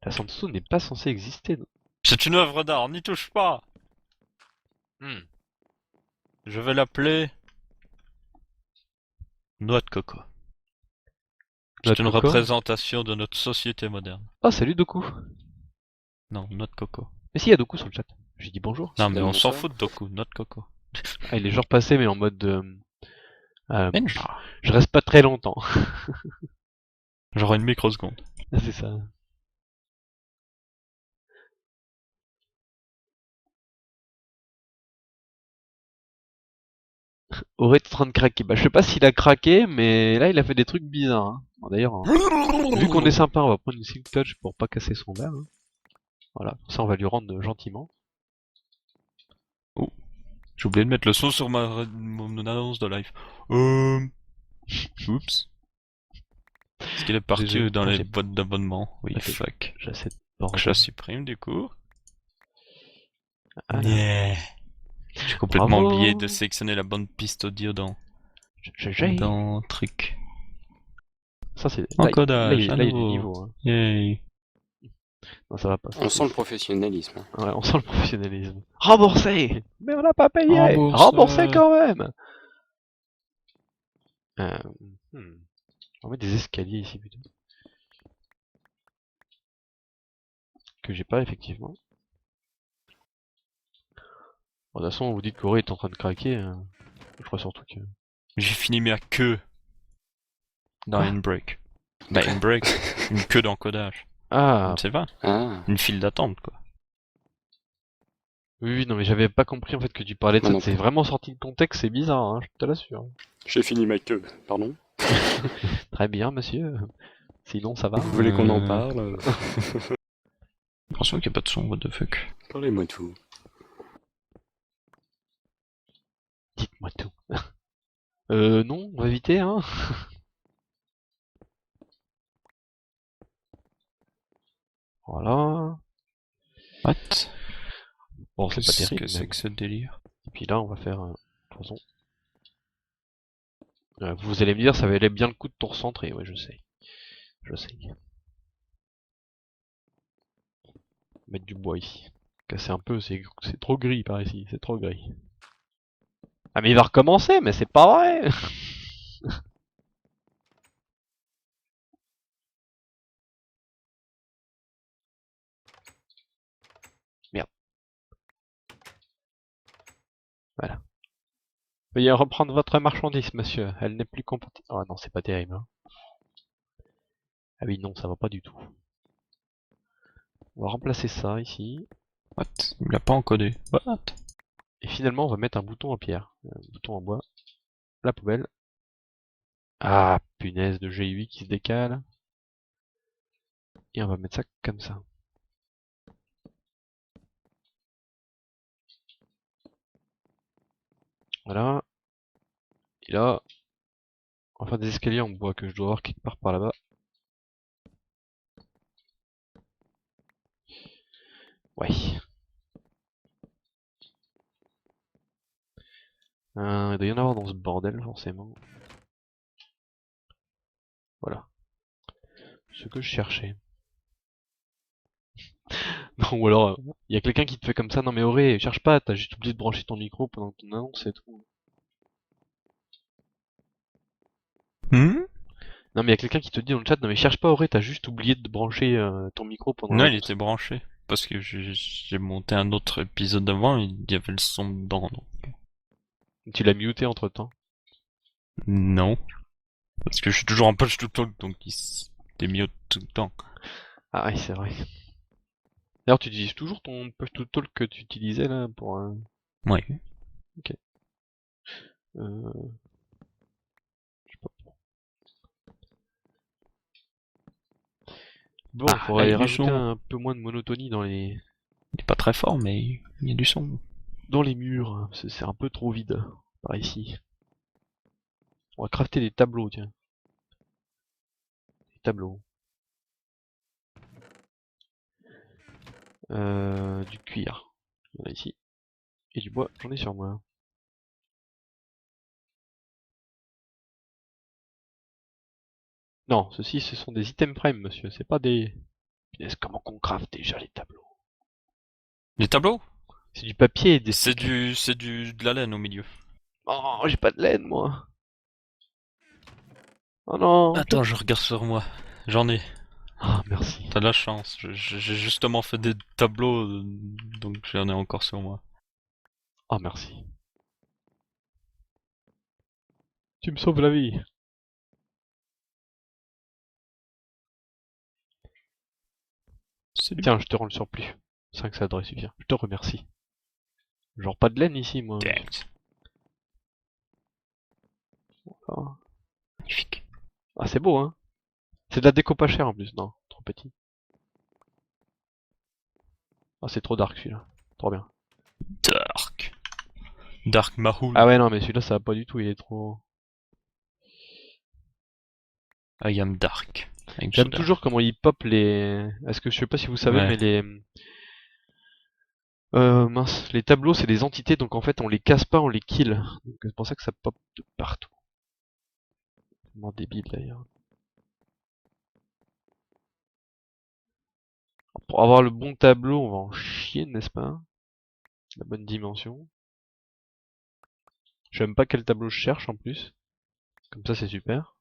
La sandstone n'est pas censée exister. C'est une œuvre d'art, n'y touche pas! Je vais l'appeler... Noix de coco. C'est une représentation de notre société moderne. Oh, salut Doku. Non, noix de coco. Mais si, y a Doku sur le chat. J'ai dit bonjour. Non, mais on s'en fout de Doku, noix de coco. Ah, il est genre passé, mais en mode... Mais je reste pas très longtemps. Genre une microseconde. C'est ça. Auré est en train de craquer. Bah, je sais pas s'il a craqué, mais là, il a fait des trucs bizarres. Hein. Bon, d'ailleurs, hein, vu qu'on est sympa, on va prendre une Silk Touch pour pas casser son verre. Hein. Voilà, ça, on va lui rendre gentiment. Oh, j'ai oublié de mettre le son sur mon annonce de live. Oups. Est-ce qu'il est parti GG. dans Putain, les j'ai boîtes d'abonnement? Oui, pas fait fuck. j'ai assez de Donc je la bordel. supprime du coup. Voilà. Yeah. J'ai complètement oublié de Bravo. sélectionner la bonne piste audio GG. dans truc. Ça, c'est. Là, Encodage, à là, il y a du nouveau. niveau. Hein. Yay. Non, ça va pas. On sent le professionnalisme. Hein. Ouais, on sent le professionnalisme. Remboursé. Mais on n'a pas payé. Rembourse. Remboursé quand même. Euh, hmm. On va mettre des escaliers ici plutôt. Que j'ai pas effectivement. Bon, de toute façon, vous dites qu'Auré est en train de craquer. Je crois surtout que. J'ai fini ma queue dans Quoi Inbreak. Bah Inbreak, une queue d'encodage. Je Ah, ne sais pas. Ah, Une file d'attente quoi. oui, oui, non, mais j'avais pas compris en fait que tu parlais de moi ça. non C'est plus. vraiment sorti de contexte, c'est bizarre, hein, je te l'assure. J'ai fini ma queue, pardon. Très bien, monsieur. Sinon, ça va. Vous voulez qu'on en parle? J'ai l'impression qu'il n'y a pas de son, what the fuck. Parlez-moi tout. Dites-moi tout. Non, on va éviter, hein. Voilà. What? Bon, c'est pas Qu'est-ce terrible, que c'est mais que ce délire? et puis là, on va faire. De toute façon. Vous allez me dire, ça valait bien le coup de tout recentrer. Ouais, je sais. Je sais. Mettre du bois ici. Casser un peu, c'est trop gris par ici. C'est trop gris. Ah, mais il va recommencer, mais c'est pas vrai. Merde. Voilà. Veuillez reprendre votre marchandise, monsieur. Elle n'est plus compatible. Oh non, c'est pas terrible. Hein. Ah oui, non, ça va pas du tout. On va remplacer ça ici. What? Il l'a pas encodé. What? Et finalement, on va mettre un bouton en pierre. Un bouton en bois. La poubelle. Ah, punaise de GUI qui se décale. Et on va mettre ça comme ça. Voilà. Et là, on va faire des escaliers en bois que je dois avoir quelque part par là-bas. Ouais. Il doit y en avoir dans ce bordel, forcément. Voilà. Ce que je cherchais. Non, ou alors, il y a quelqu'un qui te fait comme ça. Non mais Auré, cherche pas, t'as juste oublié de brancher ton micro pendant ton annonce et tout. Hmm? Non mais il y a quelqu'un qui te dit dans le chat, non mais cherche pas Auré, t'as juste oublié de brancher ton micro pendant Non, il l'annonce. était branché. Parce que j'ai monté un autre épisode avant et il y avait le son dedans. Donc. Tu l'as muté entre temps. Non. Parce que je suis toujours en push to talk donc il démute tout le temps. Ah oui, c'est vrai. D'ailleurs, tu utilises toujours ton push to talk que tu utilisais là pour Ouais. Ok. Euh... Je sais pas. Bon, Ah, là il y faudrait a du rajouter son. un peu moins de monotonie Il est pas très fort mais il y a du son. dans les murs. Hein, c'est un peu trop vide par ici. On va crafter des tableaux, tiens. Des tableaux. Du cuir. Il y en a ici. Et du bois, j'en ai sur moi. Non, ceci, ce sont des items frame, monsieur. C'est pas des... Punaise, comment qu'on craft déjà les tableaux? Les tableaux? C'est du papier et des C'est stickers. de la laine au milieu. Oh, j'ai pas de laine, moi. Oh non. Attends, je regarde sur moi. J'en ai. Ah, merci. T'as de la chance. J'ai justement fait des tableaux, donc j'en ai encore sur moi. Ah, merci. Tu me sauves la vie. Salut. Tiens, je te rends le surplus. 5, ça devrait suffire. Je te remercie. Genre pas de laine ici, moi. Thanks. Ah, Magnifique. Ah, c'est beau, hein. C'est de la déco pas chère en plus. Non, trop petit. Ah, c'est trop dark celui-là. Trop bien. Dark. Dark Mahoul. Ah ouais, non, mais celui-là, ça va pas du tout. Il est trop... I am dark. Avec J'aime soda. toujours comment il pop les... Est-ce que je sais pas si vous savez, Ouais. mais les... mince, les tableaux, c'est des entités, donc en fait, on les casse pas, on les kill. Donc c'est pour ça que ça pop de partout. Tellement débile, d'ailleurs. Pour avoir le bon tableau, on va en chier, n'est-ce pas? La bonne dimension. Je sais même pas quel tableau je cherche, en plus. Comme ça, c'est super.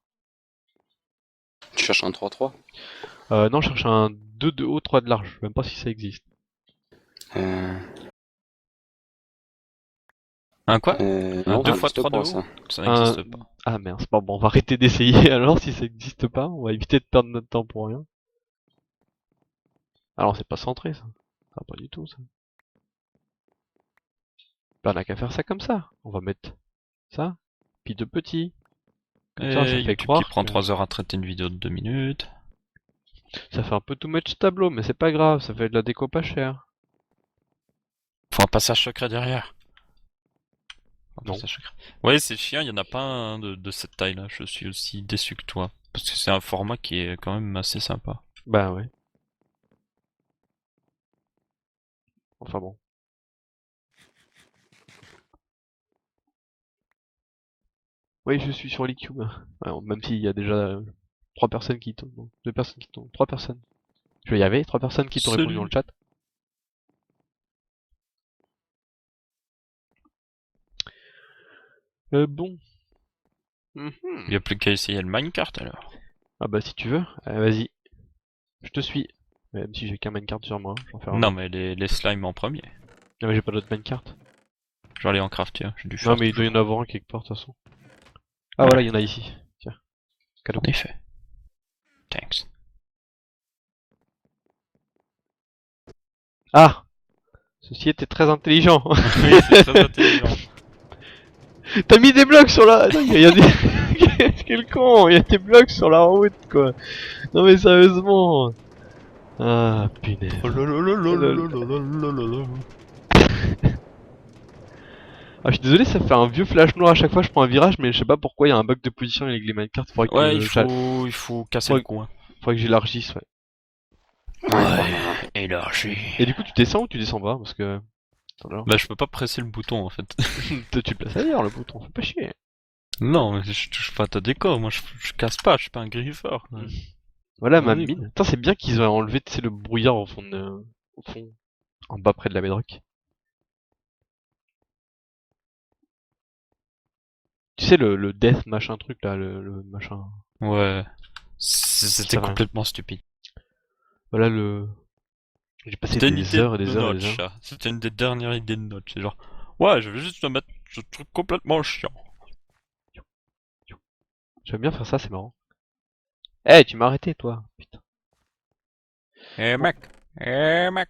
Tu cherches un 3-3? Non, je cherche un 2 de haut, 3 de large. Je sais même pas si ça existe. Un quoi? Non, deux ça fois existe 3 de pas, haut? ça. Ça Un... n'existe pas. Ah merde, bon, on va arrêter d'essayer alors si ça existe pas. On va éviter de perdre notre temps pour rien. Alors, c'est pas centré, ça. Ça va pas du tout, ça. Bah, on a qu'à faire ça comme ça. On va mettre ça, puis de petits. Comme ça Et fait YouTube croire qui prend que- 3 heures à traiter une vidéo de 2 minutes. Ça fait un peu too much tableau, mais c'est pas grave, ça fait de la déco pas chère. Faut un passage secret derrière. Un Non. passage secret. Ouais, c'est chiant, il y en a pas un de cette taille-là. Je suis aussi déçu que toi. Parce que c'est un format qui est quand même assez sympa. Bah ouais. Enfin bon. Oui, je suis sur l'E-Cube. Ouais, même s'il y a déjà 3 personnes qui tombent. Non, 2 personnes qui tombent. 3 personnes. Je vais y arriver, 3 personnes qui t'ont répondu dans le chat. Bon. Il n'y a plus qu'à essayer le minecart alors. Ah bah si tu veux, vas-y. Je te suis. Même si j'ai qu'un minecart sur moi, j'en fais un. Non, mais les slimes en premier. Non mais j'ai pas d'autre minecart. Je vais aller en crafter, j'ai du Non faire. mais il doit y en avoir un quelque part de toute façon. Ah voilà, il y en a ici. Tiens. Cadeau. En effet. Thanks. Ah! Ceci était très intelligent. Oui, c'est très intelligent. T'as mis des blocs sur la... Non, il y a des... Quel con! Il y a des blocs sur la route, quoi. Non mais sérieusement. Ah, punaise. Ah, je suis désolé, ça fait un vieux flash noir à chaque fois que je prends un virage, mais je sais pas pourquoi il y a un bug de position avec les minecarts. Faudrait que Ouais, il faut casser Ouais. le coin. faudrait que j'élargisse, ouais. Ouais, élargi. Et du coup, tu descends ou tu descends pas? Parce que... Attends, alors. Bah, je peux pas presser le bouton en fait. Toi, tu le places ailleurs, le bouton, fais pas chier. Non, mais je touche pas à ta déco, moi je casse pas, je suis pas un griffeur. quoi. Voilà ma Vas-y, mine. Putain, c'est bien qu'ils aient enlevé, tu sais, le brouillard au fond de... Au fond. En bas près de la bedrock. Tu sais, le death machin truc là, le machin... Ouais. C'était Ça va. complètement stupide. Voilà le... J'ai passé C'était une des idée heures et de des heures et des Notch, heures. ça. C'était une des dernières idées de Notch. C'est genre, ouais, je vais juste te mettre ce truc complètement chiant. J'aime bien faire ça, c'est marrant. Eh, tu m'as arrêté, toi. Putain. Eh Bon. mec, eh mec.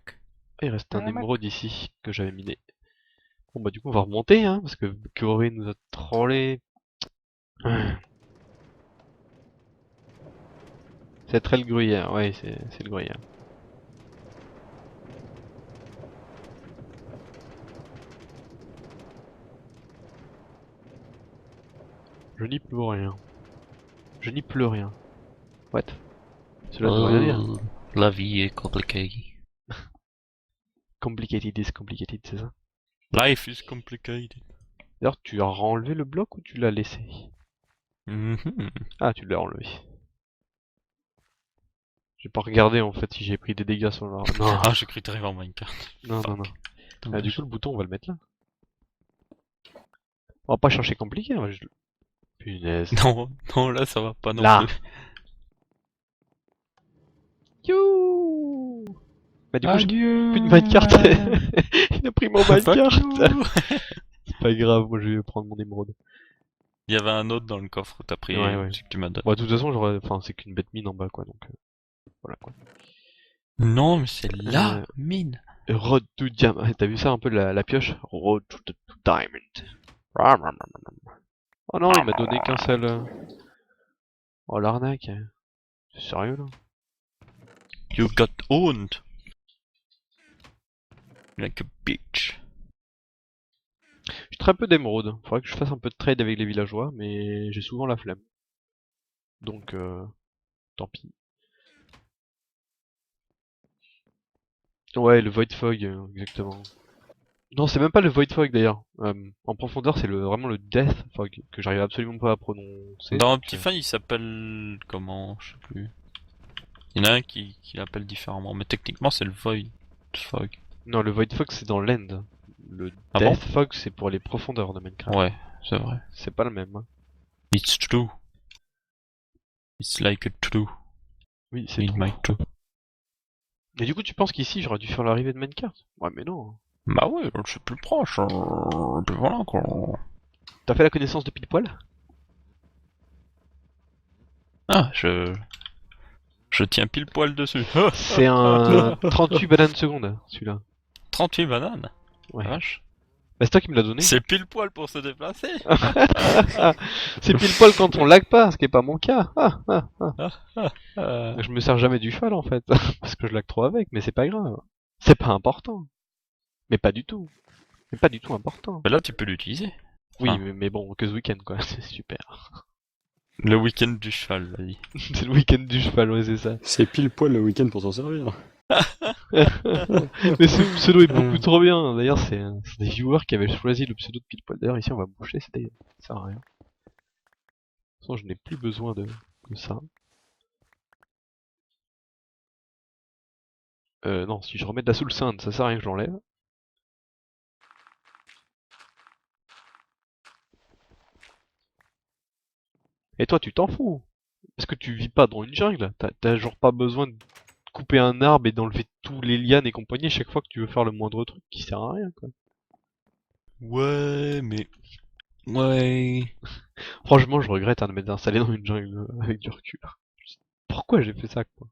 Ah, il reste un Ah, mec. émeraude ici, que j'avais miné. Bon bah du coup on va remonter, hein, parce que Curry nous a trollé. C'est très le gruyère, ouais, c'est le gruyère. Je n'y peux rien. Je n'y pleure rien. What? Cela ne veut rien dire. La vie est compliquée. Complicated is complicated, c'est ça? Life is complicated. D'ailleurs, tu as enlevé le bloc ou tu l'as laissé? Mhm. Ah, tu l'as enlevé. J'ai pas regardé en fait si j'ai pris des dégâts sur la... Non, Ah, j'ai cru que t'arrivais en Minecraft. non, non, Fuck. non. Ah, Dommage. du coup, le bouton, on va le mettre là. On va pas chercher compliqué, hein, Punaise. Non, non, là ça va pas non Là. plus. You. Bah du coup, j'ai Adieu. plus de minecart. Il a pris mon Fuck minecart. you. C'est pas grave, moi je vais prendre mon émeraude. Il y avait un autre dans le coffre où t'as pris Ouais, ouais. celui que tu m'as donné. Bon, de toute façon, j'aurais... Enfin, c'est qu'une bête mine en bas, quoi, donc... voilà, quoi. Non, mais c'est la Euh, mine. Road to Diamond. T'as vu ça un peu la pioche? Road to Diamond. Oh non, il m'a donné qu'un seul. Oh l'arnaque. C'est sérieux là? You got owned. Like a bitch. J'ai très peu d'émeraudes. Faudrait que je fasse un peu de trade avec les villageois, mais j'ai souvent la flemme. Donc, tant pis. Ouais, le Void Fog, exactement. Non, c'est même pas le Void Fog d'ailleurs. En profondeur, c'est vraiment le Death Fog que j'arrive absolument pas à prononcer. Dans donc, Optifine, il s'appelle comment? Je sais plus. Il y en a un qui l'appelle différemment, mais techniquement c'est le Void Fog. Non, le Void Fog c'est dans l'End. Le Ah bon? Death Fog c'est pour les profondeurs de Minecraft. Ouais, c'est vrai. C'est pas le même. Hein. It's true. It's like a true. Oui, c'est In trop. my true. Mais du coup, tu penses qu'ici j'aurais dû faire l'arrivée de Minecraft? Ouais, mais non. Bah ouais, c'est plus proche. Puis voilà quoi. T'as fait la connaissance de Pile-Poil? Ah, je tiens pile poil dessus. C'est un 38 bananes secondes, celui-là. 38 bananes. Ouais. La vache. Bah, c'est toi qui me l'as donné. C'est pile poil pour se déplacer. C'est pile-poil quand on lag pas, ce qui est pas mon cas. Euh, Je me sers jamais du cheval en fait, parce que je lag trop avec, mais c'est pas grave. C'est pas important. Mais pas du tout. Mais pas du tout important. Mais là tu peux l'utiliser. Oui, Enfin, mais bon, que ce week-end quoi, c'est super. le week-end du cheval, vas-y. C'est le week-end du cheval, ouais, c'est ça. C'est pile poil le week-end pour s'en servir. Mais ce pseudo est beaucoup trop bien. D'ailleurs, c'est des viewers qui avaient choisi le pseudo de pile-poil. D'ailleurs, ici on va boucher, c'était. Ça sert à rien. De toute façon, je n'ai plus besoin de ça. Non, si je remets de la soul sainte, ça sert à rien que je l'enlève. Et toi, tu t'en fous. Parce que tu vis pas dans une jungle. T'as genre pas besoin de couper un arbre et d'enlever tous les lianes et compagnie chaque fois que tu veux faire le moindre truc qui sert à rien, quoi. Ouais, mais... Ouais... Franchement, je regrette de m'être installé dans une jungle avec du recul. Pourquoi j'ai fait ça, quoi?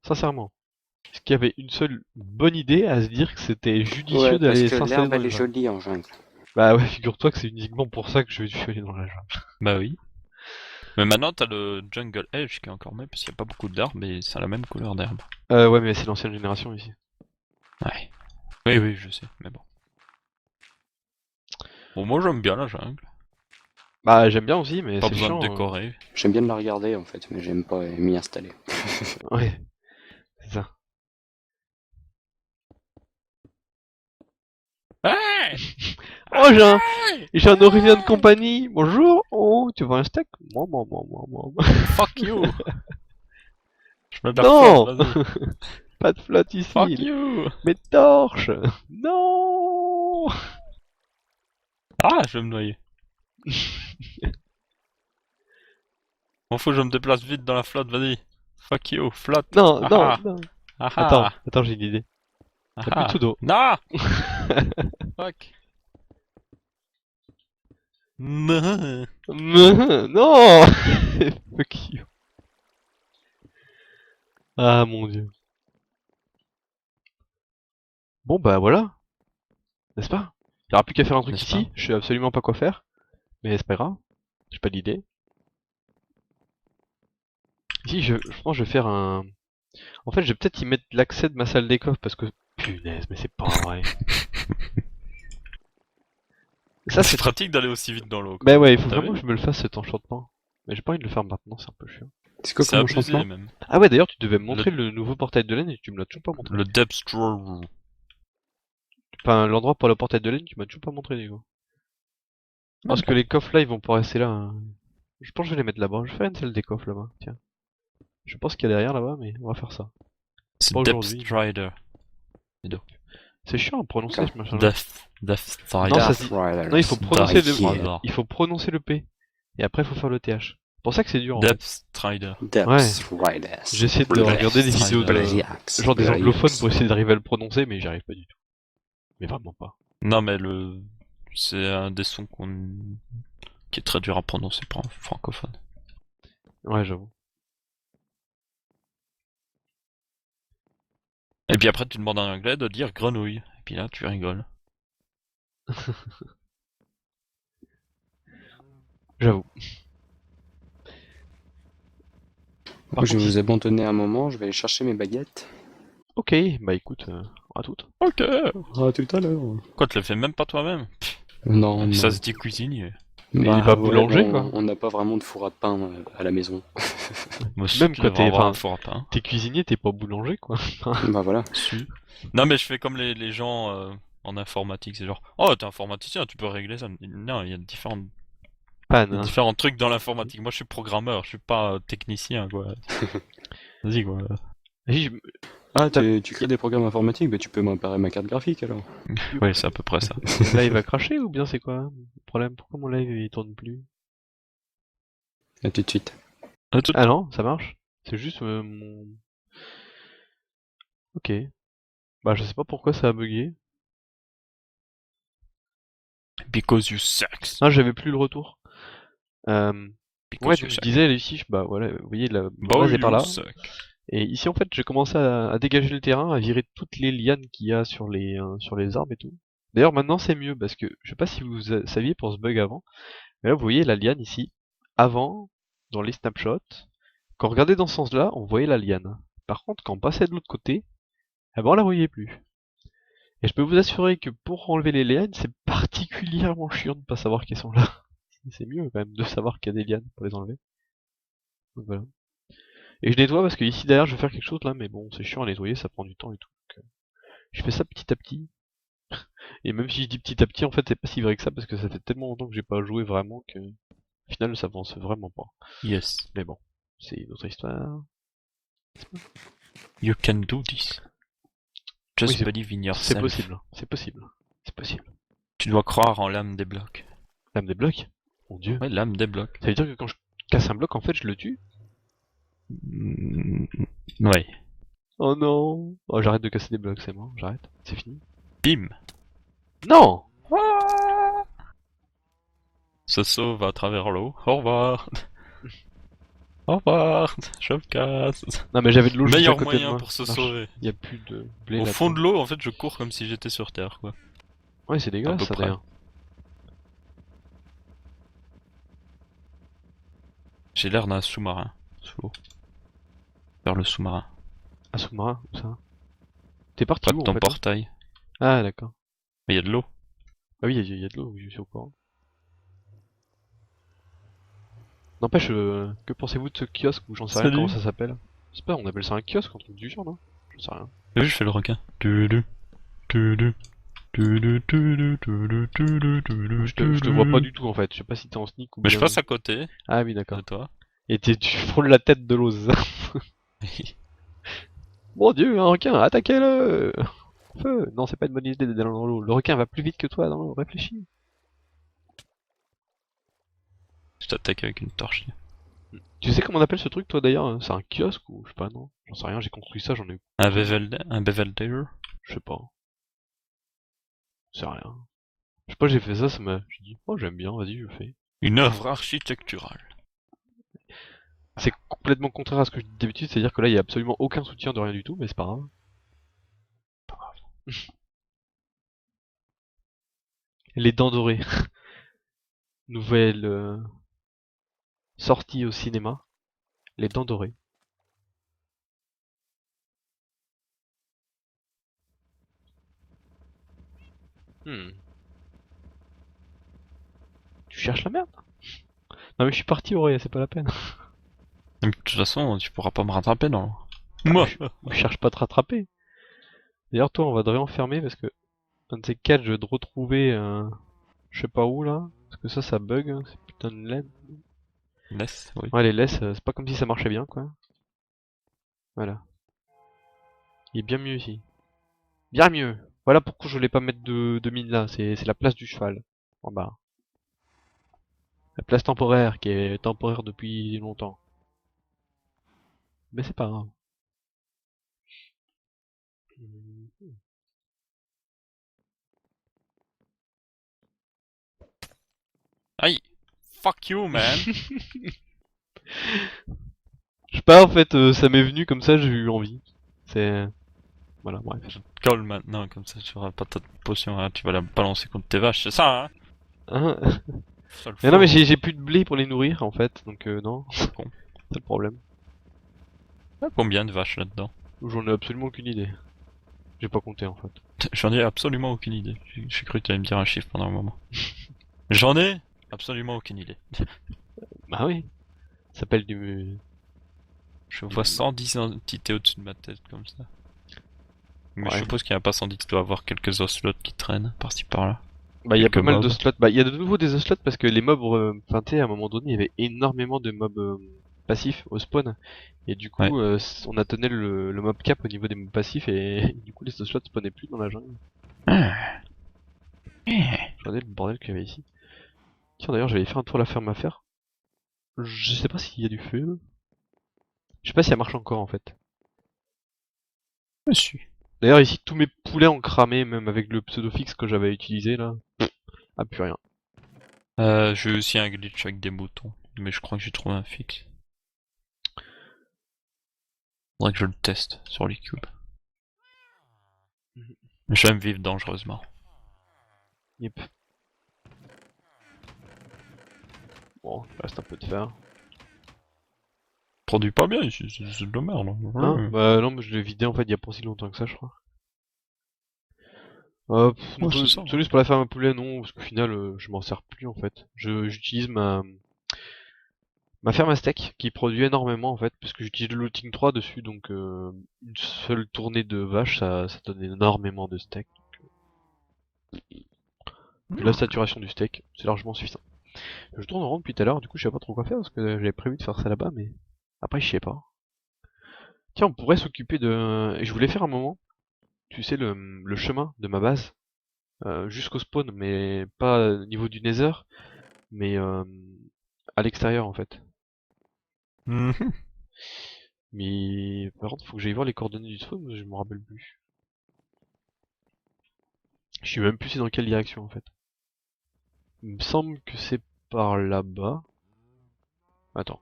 Sincèrement. Est-ce qu'il y avait une seule bonne idée à se dire que c'était judicieux Ouais, parce d'aller que s'installer l'herbe dans elle une est jungle? jolie en jungle. Bah ouais, figure-toi que c'est uniquement pour ça que je suis allé dans la jungle. Bah oui. Mais maintenant t'as le Jungle Edge qui est encore mieux parce qu'il n'y a pas beaucoup d'arbres mais c'est la même couleur d'herbe. Ouais, mais c'est l'ancienne génération ici. Ouais. Oui, oui, je sais, mais bon. Bon, moi j'aime bien la jungle. Bah j'aime bien aussi, mais Pas c'est besoin chiant. de décorer. J'aime bien de la regarder en fait, mais j'aime pas m'y installer. Ouais, c'est ça. Hey Oh, j'ai un Orivien de compagnie. Bonjour. Oh, tu veux un steak? Moi. Fuck you Je me Non flotte, vas-y. Pas de flotte Fuck ici. you Mes torches. Non. Ah, je vais me noyer. Bon, faut que je me déplace vite dans la flotte, vas-y. Fuck you, flotte. Non, Ah non, ah. non. Ah Attends, j'ai une idée. ah. T'as plus de pseudo. Non Fuck. Non. Non. Fuck you. Ah mon dieu. Bon bah voilà, n'est-ce pas? Il n'y aura plus qu'à faire un truc N'est-ce ici, pas je sais absolument pas quoi faire, mais c'est pas grave, j'ai pas d'idée. Ici, je pense que je vais faire un... En fait, je vais peut-être y mettre l'accès de ma salle des coffres, parce que... Punaise, mais c'est pas vrai. Ça, C'est c'est... pratique d'aller aussi vite dans l'eau. Bah ouais, il faut T'as vraiment vu que je me le fasse cet enchantement. Mais j'ai pas envie de le faire maintenant, c'est un peu chiant. C'est quoi C'est comme abusé enchantement? même. Ah ouais, d'ailleurs, tu devais me montrer le nouveau portail de laine et tu me l'as toujours pas montré. Le Depth Draw. Enfin, l'endroit pour le portail de laine, tu m'as toujours pas montré, du coup. Parce que les coffres là, ils vont pas rester là. Hein. Je pense que je vais les mettre là-bas. Je vais faire une salle des coffres là-bas, tiens. Je pense qu'il y a derrière là-bas, mais on va faire ça. C'est Pas Depth aujourd'hui. Strider. C'est chiant à prononcer ce machin. Depth Strider. Non, ça Darth se dit- Riders. Non, il faut prononcer le... Strider. Il faut prononcer le P. Et après, il faut faire le TH. C'est pour ça que c'est dur en Depth fait. Strider. Depth Riders. J'essaie de regarder des vidéos de... Blaireax. genre des Blaireax. anglophones pour essayer d'arriver à le prononcer, mais j'y arrive pas du tout. Mais vraiment pas. Non mais c'est un des sons qui est très dur à prononcer pour un francophone. Ouais, j'avoue. Et puis après, tu demandes en anglais de dire grenouille. Et puis là, tu rigoles. J'avoue. Par Je vais contre, vous abandonner un moment, je vais aller chercher mes baguettes. ok, bah écoute, à toutes. Ok. Ah, tout à l'heure. Quoi, tu le fais même pas toi-même? Non, non. Ça se dit cuisinier. Mais il est pas ouais, boulanger, mais quoi. on n'a pas vraiment de four à pain à la maison. Moi aussi, Même tu quand devrais t'es, avoir enfin, un four à pain. t'es cuisinier, t'es pas boulanger, quoi. Bah voilà. Si. Non, mais je fais comme les gens en informatique. C'est genre, oh, t'es informaticien, tu peux régler ça. Non, il y a Panne, hein. différents trucs dans l'informatique. Moi, je suis programmeur, je suis pas technicien, quoi. Vas-y, quoi. Vas-y, Ah, tu crées des programmes informatiques, bah tu peux m'apparaître ma carte graphique alors. Ouais, c'est à peu près ça. le live va cracher ou bien c'est quoi le problème? Pourquoi mon live il tourne plus? À tout de suite. À tout- Ah non, ça marche. C'est juste mon... Ok. Bah je sais pas pourquoi ça a bugué. Because you suck. Ah, j'avais plus le retour. Ouais, Because donc you je suck. disais ici, bah voilà, vous voyez la Boy, base est par you là. suck. Et ici en fait j'ai commencé à dégager le terrain, à virer toutes les lianes qu'il y a sur les arbres et tout. D'ailleurs maintenant c'est mieux parce que je sais pas si vous saviez pour ce bug avant, mais là vous voyez la liane ici. Avant, dans les snapshots, quand on regardait dans ce sens-là, on voyait la liane. Par contre quand on passait de l'autre côté, eh ben on la voyait plus. Et je peux vous assurer que pour enlever les lianes, c'est particulièrement chiant de pas savoir qu'elles sont là. C'est mieux quand même de savoir qu'il y a des lianes pour les enlever. Donc voilà. Et je nettoie parce que ici derrière je vais faire quelque chose là, mais bon c'est chiant à nettoyer, ça prend du temps et tout. Donc, je fais ça petit à petit. Et même si je dis petit à petit, en fait c'est pas si vrai que ça parce que ça fait tellement longtemps que j'ai pas joué vraiment que au final ça avance vraiment pas. Yes. Mais bon, c'est une autre histoire. You can do this. Oui, Just c'est- believe in C'est yourself. possible, c'est possible, c'est possible. Tu dois croire en l'âme des blocs. L'âme des blocs? Mon dieu. Ouais, l'âme des blocs. Ça veut dire que quand je casse un bloc, en fait je le tue? Mm, ouais. Oh non. Oh, j'arrête de casser des blocs, c'est mort, j'arrête, c'est fini. Bim. Non. Se sauve à travers l'eau. Au revoir. Au revoir. Je me casse. Non mais j'avais de l'eau juste à Meilleur côté de moyen moi. pour se Ça marche. sauver. Y a plus de blé Au là-dedans. fond de l'eau, en fait, je cours comme si j'étais sur Terre, quoi. Ouais, c'est À dégueulasse peu ça près. d'ailleurs. J'ai l'air d'un sous-marin. Sous l'eau. Vers le sous-marin. Un sous-marin, où ça? T'es parti Près où de en ton fait? portail. Ah d'accord. Mais y a de l'eau. Ah oui, y a de l'eau, oui, je suis au courant. N'empêche, que pensez-vous de ce kiosque ou j'en sais rien Salut. comment ça s'appelle? C'est pas, on appelle ça un kiosque, un truc du genre, non? J'en sais rien. T'as vu, je fais le requin. Tudu. Tudu. Tudu, tudu, tudu, tudu, tudu, Je te vois pas du tout en fait, je sais pas si t'es en sneak ou Mais je bien- passe à côté Ah oui, de d'accord. toi. Et tu frôles la tête de l'ose. Mon dieu, un requin, attaquez-le! Feu! Non, c'est pas une bonne idée d'aller dans l'eau. Le requin va plus vite que toi dans l'eau, réfléchis. Je t'attaque avec une torche. Tu sais comment on appelle ce truc toi d'ailleurs? C'est un kiosque ou je sais pas, non? J'en sais rien, j'ai construit ça, j'en ai eu. Un bevelder. Je sais pas. C'est rien. Je sais pas, j'ai fait ça, ça m'a. J'ai dit, oh j'aime bien, vas-y, je le fais. Une œuvre architecturale. C'est complètement contraire à ce que je dis d'habitude, c'est-à-dire que là il y a absolument aucun soutien de rien du tout, mais c'est pas grave. Les Dents Dorées. Nouvelle sortie au cinéma. Les Dents Dorées. Hmm. Tu cherches la merde? Non mais je suis parti Auré, c'est pas la peine. Mais de toute façon, tu pourras pas me rattraper non. Moi. Je cherche pas à te rattraper. D'ailleurs toi on va te réenfermer parce que un de ces quatre je vais te retrouver je sais pas où là. Parce que ça bug, hein, c'est putain de laine. Laisse, oui. Ouais les laisses, c'est pas comme si ça marchait bien quoi. Voilà. Il est bien mieux ici. Bien mieux. Voilà pourquoi je voulais pas mettre de mine là, c'est la place du cheval. En bas. La place temporaire qui est temporaire depuis longtemps. Mais c'est pas grave. Aïe. Fuck you, man. Je sais pas en fait, ça m'est venu comme ça, j'ai eu envie. C'est... Voilà, bref. Je te colle maintenant, comme ça tu auras pas ta potion, hein, tu vas la balancer contre tes vaches, c'est ça, hein? Hein. Ça le Mais non, mais faut, j'ai plus de blé pour les nourrir en fait, donc non, con. c'est le problème. Il y a combien de vaches là-dedans? J'en ai absolument aucune idée. J'ai pas compté en fait. J'en ai absolument aucune idée. J'ai cru que tu allais me dire un chiffre pendant un moment. J'en ai absolument aucune idée. Bah oui, ça s'appelle du... Je vois 110 entités au-dessus de ma tête comme ça. Mais je Ouais. suppose qu'il n'y a pas 110, tu dois avoir quelques oslots qui traînent par-ci par-là. Bah il y a Quelques pas mal de mobs. slots. Bah il y a de nouveau des slots parce que les mobs, enfin tu sais, à un moment donné, il y avait énormément de mobs passifs au spawn. Et du Ouais. coup, on atteignait le mob cap au niveau des mobs passifs et du coup les slots spawnaient plus dans la jungle. Ah. Regardez le bordel qu'il y avait ici. Tiens d'ailleurs j'avais fait un tour à la ferme à faire. Je sais pas s'il y a du feu. Je sais pas si ça marche encore en fait. Monsieur. D'ailleurs ici tous mes poulets ont cramé même avec le pseudo fixe que j'avais utilisé là. Ah plus rien. J'ai aussi un glitch avec des moutons, mais je crois que j'ai trouvé un fixe. Faudrait que je le teste sur les cubes. J'aime vivre dangereusement. Yep. Bon, il reste un peu de fer. Produit pas bien ici, c'est de la merde. Hein? Bah non mais je l'ai vidé en fait il y a pas si longtemps que ça je crois. Ouais, c'est ça. Celui pour la ferme à poulet, non, parce qu'au final, je m'en sers plus en fait. J'utilise ma ferme à steak qui produit énormément en fait, parce que j'utilise le looting 3 dessus, donc une seule tournée de vaches, ça donne énormément de steak. Puis la saturation du steak, c'est largement suffisant. Je tourne en rond depuis tout à l'heure, du coup je sais pas trop quoi faire, parce que j'avais prévu de faire ça là-bas, mais après je sais pas. Tiens, on pourrait s'occuper de... Et je voulais faire un moment, tu sais, le chemin de ma base, jusqu'au spawn, mais pas au niveau du Nether, mais à l'extérieur en fait. Mhm. Mais par contre, faut que j'aille voir les coordonnées du spawn, parce que je me rappelle plus. Je sais même plus c'est dans quelle direction en fait. Il me semble que c'est par là-bas. Attends.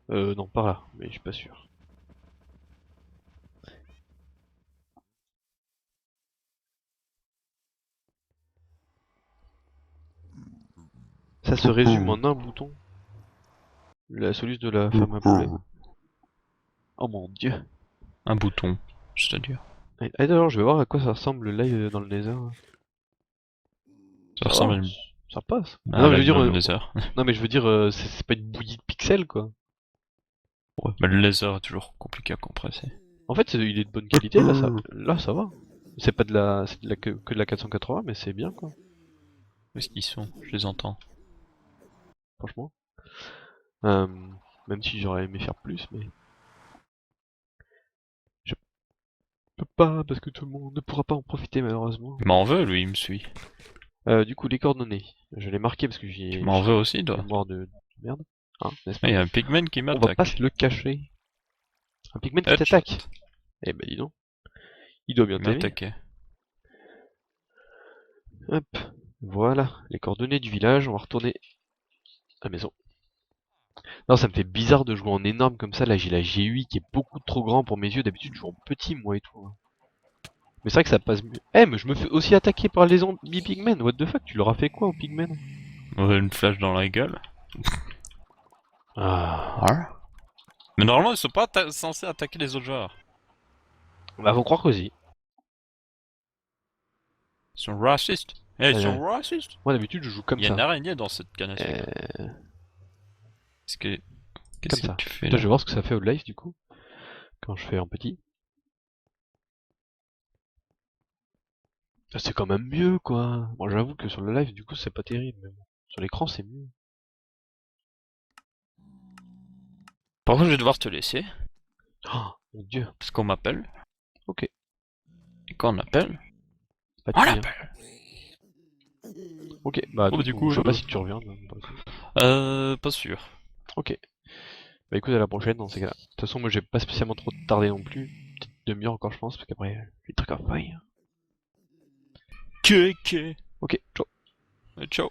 Non, par là, mais je suis pas sûr. Ça se résume en un bouton. La soluce de la ferme à poulet. Oh mon dieu. Un bouton, c'est-à-dire. Ah d'ailleurs, je vais voir à quoi ça ressemble le live dans le Nether. Ça Ça ressemble à va, une... ça passe. Ah, Non mais je là, veux dire, dans le laser. non mais je veux dire, c'est pas une bouillie de pixels quoi. Ouais, mais le laser est toujours compliqué à compresser. En fait, il est de bonne qualité là ça va. C'est pas de la, c'est de la que de la 480, mais c'est bien quoi. Où est-ce qu'ils sont? Je les entends. Franchement. Même si j'aurais aimé faire plus, mais je peux pas parce que tout le monde ne pourra pas en profiter malheureusement. Il m'en veut, lui, il me suit. Du coup, les coordonnées, je l'ai marqué parce que Tu m'en veux aussi, toi? mémoire de merde, hein, n'est-ce Ah, pas? il y a un pigman qui On va pas se m'attaque. le cacher. Un pigman qui Headshot. t'attaque. Eh ben dis donc, il doit bien Il m'a t'aimer. attaqué. Hop, voilà, les coordonnées du village, on va retourner à la maison. Non, ça me fait bizarre de jouer en énorme comme ça, là j'ai la G8 qui est beaucoup trop grand pour mes yeux, d'habitude je joue en petit moi et tout. Hein. Mais c'est vrai que ça passe mieux. Eh, mais je me fais aussi attaquer par les zombies pigmen, what the fuck, tu leur as fait quoi aux pigmen? Une flèche dans la gueule. Ah. Ouais. Mais normalement, ils sont pas censés attaquer les autres joueurs. Bah faut croire que si. Ils sont racistes. Eh, ils Ouais. sont racistes. Moi d'habitude je joue comme Il y a une ça. araignée dans cette canne à sucre. Qu'est-ce que... Qu'est-ce Comme que ça. tu fais Toi là? je vais voir ce que ça fait au live du coup, quand je fais en petit. Ah, c'est quand même mieux quoi. Bon j'avoue que sur le live du coup c'est pas terrible, mais bon. Sur l'écran c'est mieux. Par contre, je vais devoir te laisser. Oh mon dieu. Parce qu'on m'appelle. Ok. Et quand on appelle, Pas de on couilles, hein. l'appelle. Ok, bah Oh, du coup, je sais pas si tu reviens. Pas sûr. Ok. Bah écoute, à la prochaine dans ces cas-là. De toute façon, moi j'ai pas spécialement trop tardé non plus. Petite demi-heure encore, je pense, parce qu'après, les trucs à faire. Ok. Ok, ciao. Ciao.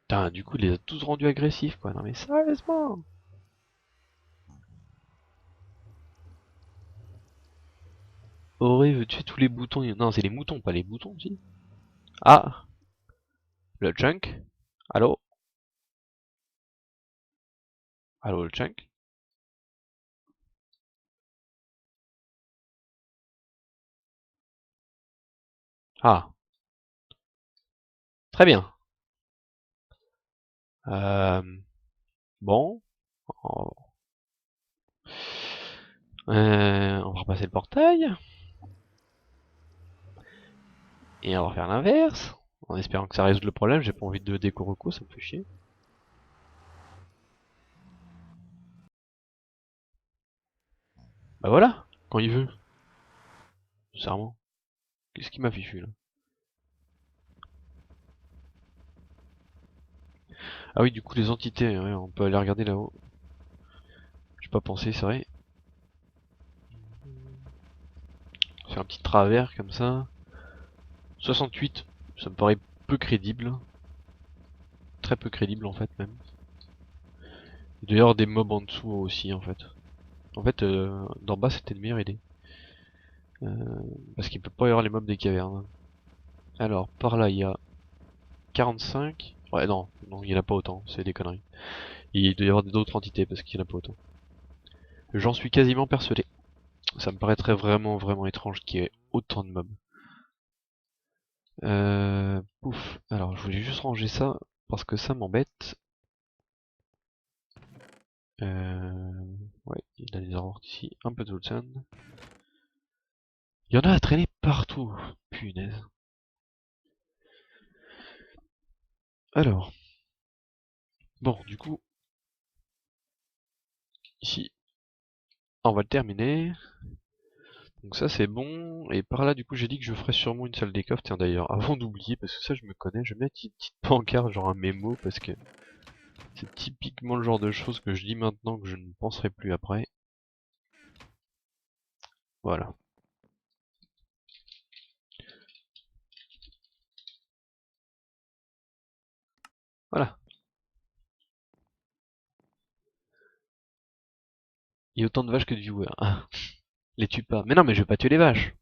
Putain, du coup, il les a tous rendus agressifs, quoi. Non mais sérieusement. Auré veut tuer tous les boutons. Non, c'est les moutons, pas les boutons, si. Ah, le junk. Allô? Allô, le junk? Ah, très bien. Euh, bon. On on va repasser le portail. Et on va faire l'inverse. En espérant que ça résout le problème. J'ai pas envie de déco reco, ça me fait chier. Bah voilà, quand il veut. Sincèrement. Qu'est-ce qui m'a fichu là? Ah oui, du coup, les entités, ouais, on peut aller regarder là-haut. J'ai pas pensé, c'est vrai. C'est un petit travers comme ça. 68, ça me paraît peu crédible. Très peu crédible en fait même. Il doit y avoir des mobs en dessous aussi en fait. En fait, d'en bas c'était une meilleure idée. Parce qu'il peut pas y avoir les mobs des cavernes. Alors, par là il y a 45. Ouais, non, non, il y en a pas autant, c'est des conneries. Il doit y avoir d'autres entités parce qu'il y en a pas autant. J'en suis quasiment persuadé. Ça me paraîtrait vraiment, vraiment étrange qu'il y ait autant de mobs. Pouf. Alors, je voulais juste ranger ça parce que ça m'embête. Ouais, il a des arbres ici, un peu de Zulsan. Il y en a à traîner partout. Punaise. Alors, bon, du coup, ici, on va le terminer. Donc ça c'est bon. Et par là, du coup, j'ai dit que je ferais sûrement une salle des coffres. Tiens d'ailleurs, avant d'oublier, parce que ça je me connais, je vais mettre une petite pancarte, genre un mémo, parce que c'est typiquement le genre de choses que je dis maintenant que je ne penserai plus après. Voilà. Voilà. Il y a autant de vaches que de viewers. Ah, les tue pas. Mais non, mais je vais pas tuer les vaches.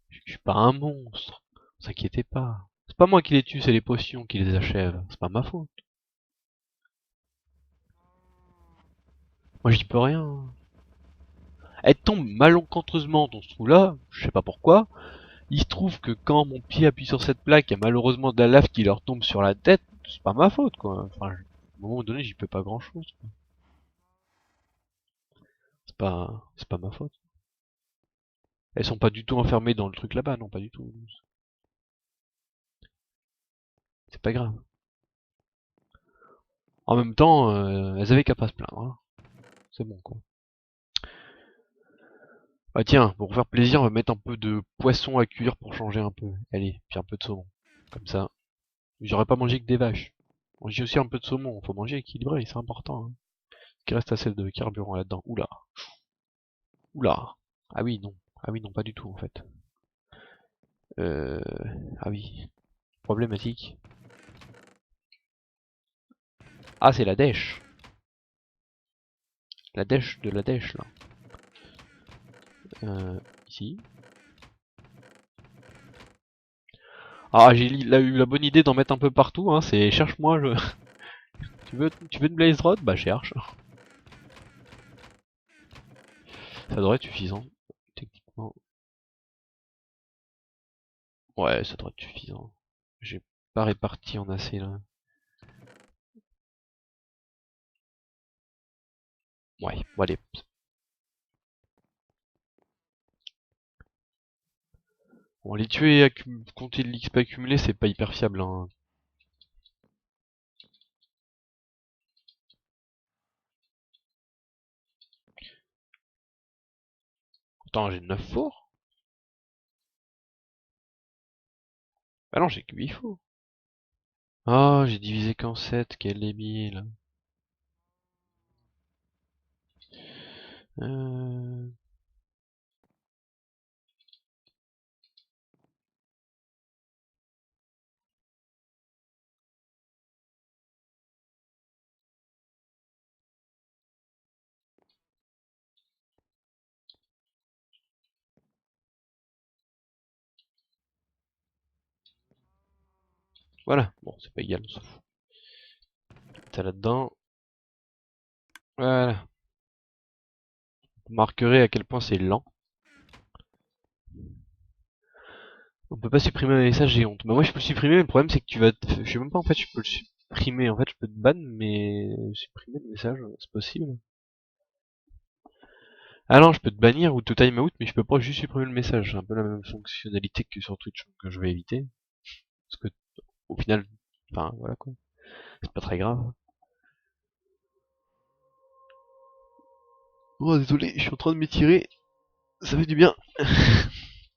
Je suis pas un monstre. Ne vous inquiétez pas. C'est pas moi qui les tue, c'est les potions qui les achèvent. C'est pas ma faute. Moi j'y peux rien. Elle tombe malencontreusement dans ce trou-là, je sais pas pourquoi. Il se trouve que quand mon pied appuie sur cette plaque, il y a malheureusement de la lave qui leur tombe sur la tête. C'est pas ma faute, quoi. Enfin, à un moment donné, j'y peux pas grand-chose. C'est pas ma faute. Elles sont pas du tout enfermées dans le truc là-bas, non, pas du tout. C'est pas grave. En même temps, elles avaient qu'à pas se plaindre, hein. C'est bon, quoi. Ah tiens, pour faire plaisir, on va mettre un peu de poisson à cuire pour changer un peu. Allez, puis un peu de saumon. Comme ça. J'aurais pas mangé que des vaches. J'ai aussi un peu de saumon, faut manger équilibré, c'est important, hein. Qu'il reste assez de carburant là-dedans. Oula. Oula. Ah oui, non. Ah oui, non, pas du tout en fait. Euh... Ah oui. Problématique. Ah, c'est la dèche. La dèche de la dèche là. Ici. Ah, j'ai là eu la bonne idée d'en mettre un peu partout, hein. C'est cherche-moi, je... tu veux une blaze rod? Bah cherche. Ça devrait être suffisant, techniquement. Ouais, ça devrait être suffisant. J'ai pas réparti en assez là. Ouais, bon allez. Bon, les tuer et compter l'XP accumulé, c'est pas hyper fiable, hein. Attends, j'ai 9 fours? Ah non, j'ai que 8 fours. Ah, j'ai divisé qu'en 7, quel débile. Euh... Voilà, bon, c'est pas égal, on s'en fout. T'as là-dedans. Voilà. Vous marquerez à quel point c'est lent. On peut pas supprimer un message, j'ai honte. Bah moi je peux le supprimer, mais le problème c'est que tu vas... Je sais même pas en fait, je peux le supprimer. En fait, je peux te ban, mais supprimer le message, c'est possible. Ah non, je peux te bannir ou te time out, mais je peux pas juste supprimer le message. C'est un peu la même fonctionnalité que sur Twitch, que je vais éviter. Parce que, au final, enfin, voilà quoi. C'est pas très grave. Oh, désolé, je suis en train de m'étirer. Ça fait du bien.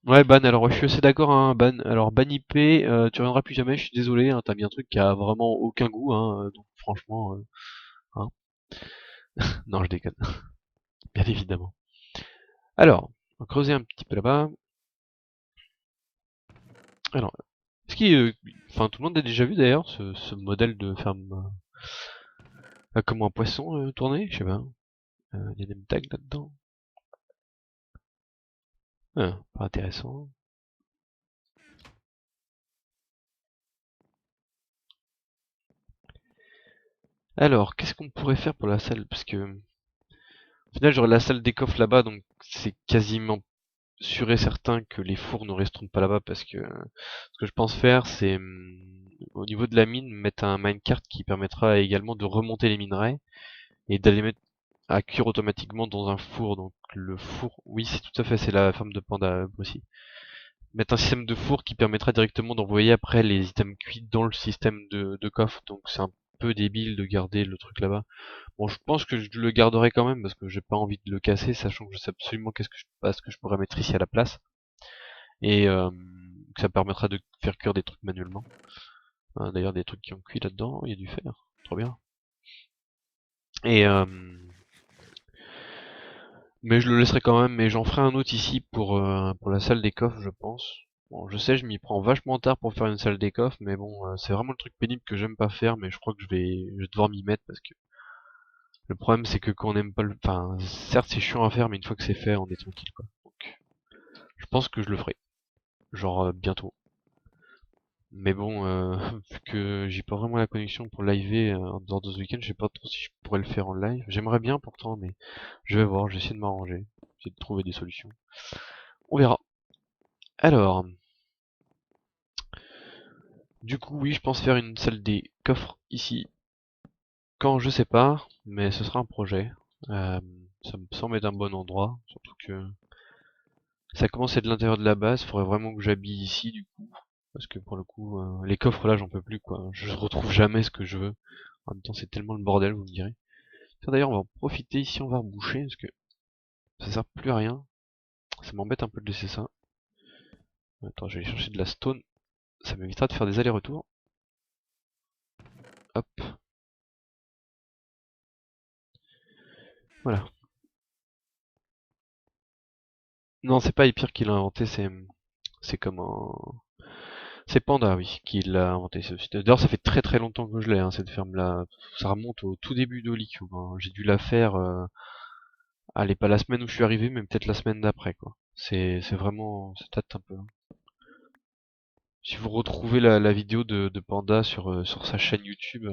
Ouais, ban, alors je suis assez d'accord, hein, ban. Alors, ban IP, tu reviendras plus jamais, je suis désolé, hein, t'as mis un truc qui a vraiment aucun goût, hein, donc franchement, hein. Non, je déconne, bien évidemment. Alors, on va creuser un petit peu là-bas. Alors, est-ce qu'il, enfin, tout le monde a déjà vu d'ailleurs ce modèle de ferme, comme un poisson tourné, je sais pas. Il y a des tags là-dedans. Ah, pas intéressant. Alors, qu'est-ce qu'on pourrait faire pour la salle? Parce que, au final, j'aurai la salle des coffres là-bas, donc c'est quasiment sûr et certain que les fours ne resteront pas là-bas parce que ce que je pense faire, c'est au niveau de la mine, mettre un minecart qui permettra également de remonter les minerais et d'aller mettre à cuire automatiquement dans un four. Donc le four, oui, c'est tout à fait, c'est la ferme de panda aussi. Mettre un système de four qui permettra directement d'envoyer après les items cuits dans le système de coffre. Donc c'est un peu débile de garder le truc là-bas. Bon, je pense que je le garderai quand même parce que j'ai pas envie de le casser, sachant que je sais absolument pas ce que je pourrais mettre ici à la place et que ça permettra de faire cuire des trucs manuellement. D'ailleurs, des trucs qui ont cuit là-dedans, il y a du fer, trop bien. Et mais je le laisserai quand même, mais j'en ferai un autre ici pour la salle des coffres, je pense. Bon, je sais, je m'y prends vachement tard pour faire une salle des coffres, mais bon, c'est vraiment le truc pénible que j'aime pas faire, mais je crois que je vais devoir m'y mettre parce que le problème c'est que quand on aime pas le, enfin, certes c'est chiant à faire, mais une fois que c'est fait, on est tranquille quoi. Donc, je pense que je le ferai, genre bientôt. Mais bon, vu que j'ai pas vraiment la connexion pour liver en dehors de ce week-end, je sais pas trop si je pourrais le faire en live. J'aimerais bien pourtant, mais je vais voir, j'essaie de m'arranger, j'essaie de trouver des solutions. On verra. Alors, du coup, oui, je pense faire une salle des coffres ici. Quand, je sais pas, mais ce sera un projet. Euh, Ça me semble être un bon endroit, surtout que ça commence à être de l'intérieur de la base, faudrait vraiment que j'habille ici du coup. Parce que pour le coup, les coffres là, j'en peux plus quoi. Je retrouve jamais ce que je veux. En même temps, c'est tellement le bordel, vous me direz. Tiens, d'ailleurs, on va en profiter ici, on va reboucher, parce que ça sert plus à rien. Ça m'embête un peu de laisser ça. Attends, je vais aller chercher de la stone. Ça m'évitera de faire des allers-retours. Hop. Voilà. Non, c'est pas Hypir qui l'a inventé, c'est comme un... C'est Panda, oui, qui l'a inventé. D'ailleurs, ça fait très très longtemps que je l'ai, hein, cette ferme-là. Ça remonte au tout début de Holicube, hein. J'ai dû la faire, allez, pas la semaine où je suis arrivé, mais peut-être la semaine d'après, quoi. C'est vraiment... Ça date un peu, hein. Si vous retrouvez la vidéo de Panda sur sa chaîne YouTube,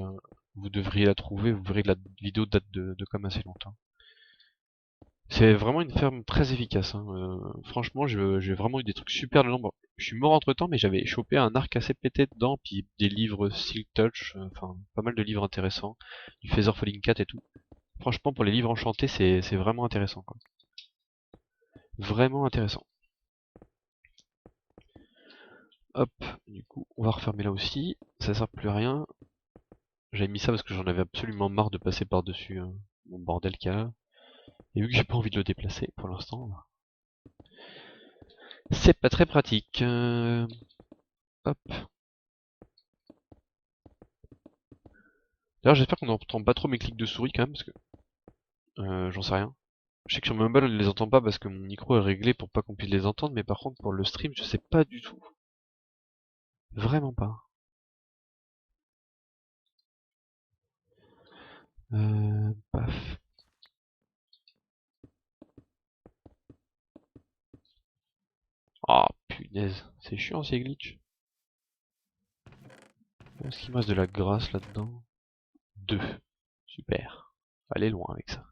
vous devriez la trouver, vous verrez que la vidéo date de comme assez longtemps. C'est vraiment une ferme très efficace, hein. Franchement, j'ai vraiment eu des trucs super dedans. Bon, je suis mort entre temps, mais j'avais chopé un arc assez pété dedans, puis des livres Silk Touch, enfin pas mal de livres intéressants, du Feather Falling Cat et tout. Franchement, pour les livres enchantés, c'est vraiment intéressant, quoi. Vraiment intéressant. Hop, du coup, on va refermer là aussi. Ça sert plus à rien. J'avais mis ça parce que j'en avais absolument marre de passer par-dessus mon bordel qu'il y a là. Et vu que j'ai pas envie de le déplacer pour l'instant, c'est pas très pratique. Hop. D'ailleurs, j'espère qu'on n'entend pas trop mes clics de souris quand même, parce que j'en sais rien. Je sais que sur mobile, on ne les entend pas parce que mon micro est réglé pour pas qu'on puisse les entendre, mais par contre, pour le stream, je sais pas du tout. Vraiment pas. Paf. Ah, punaise. C'est chiant ces glitches. Est-ce qu'il me reste de la grasse là-dedans? 2. Super. Allez loin avec ça.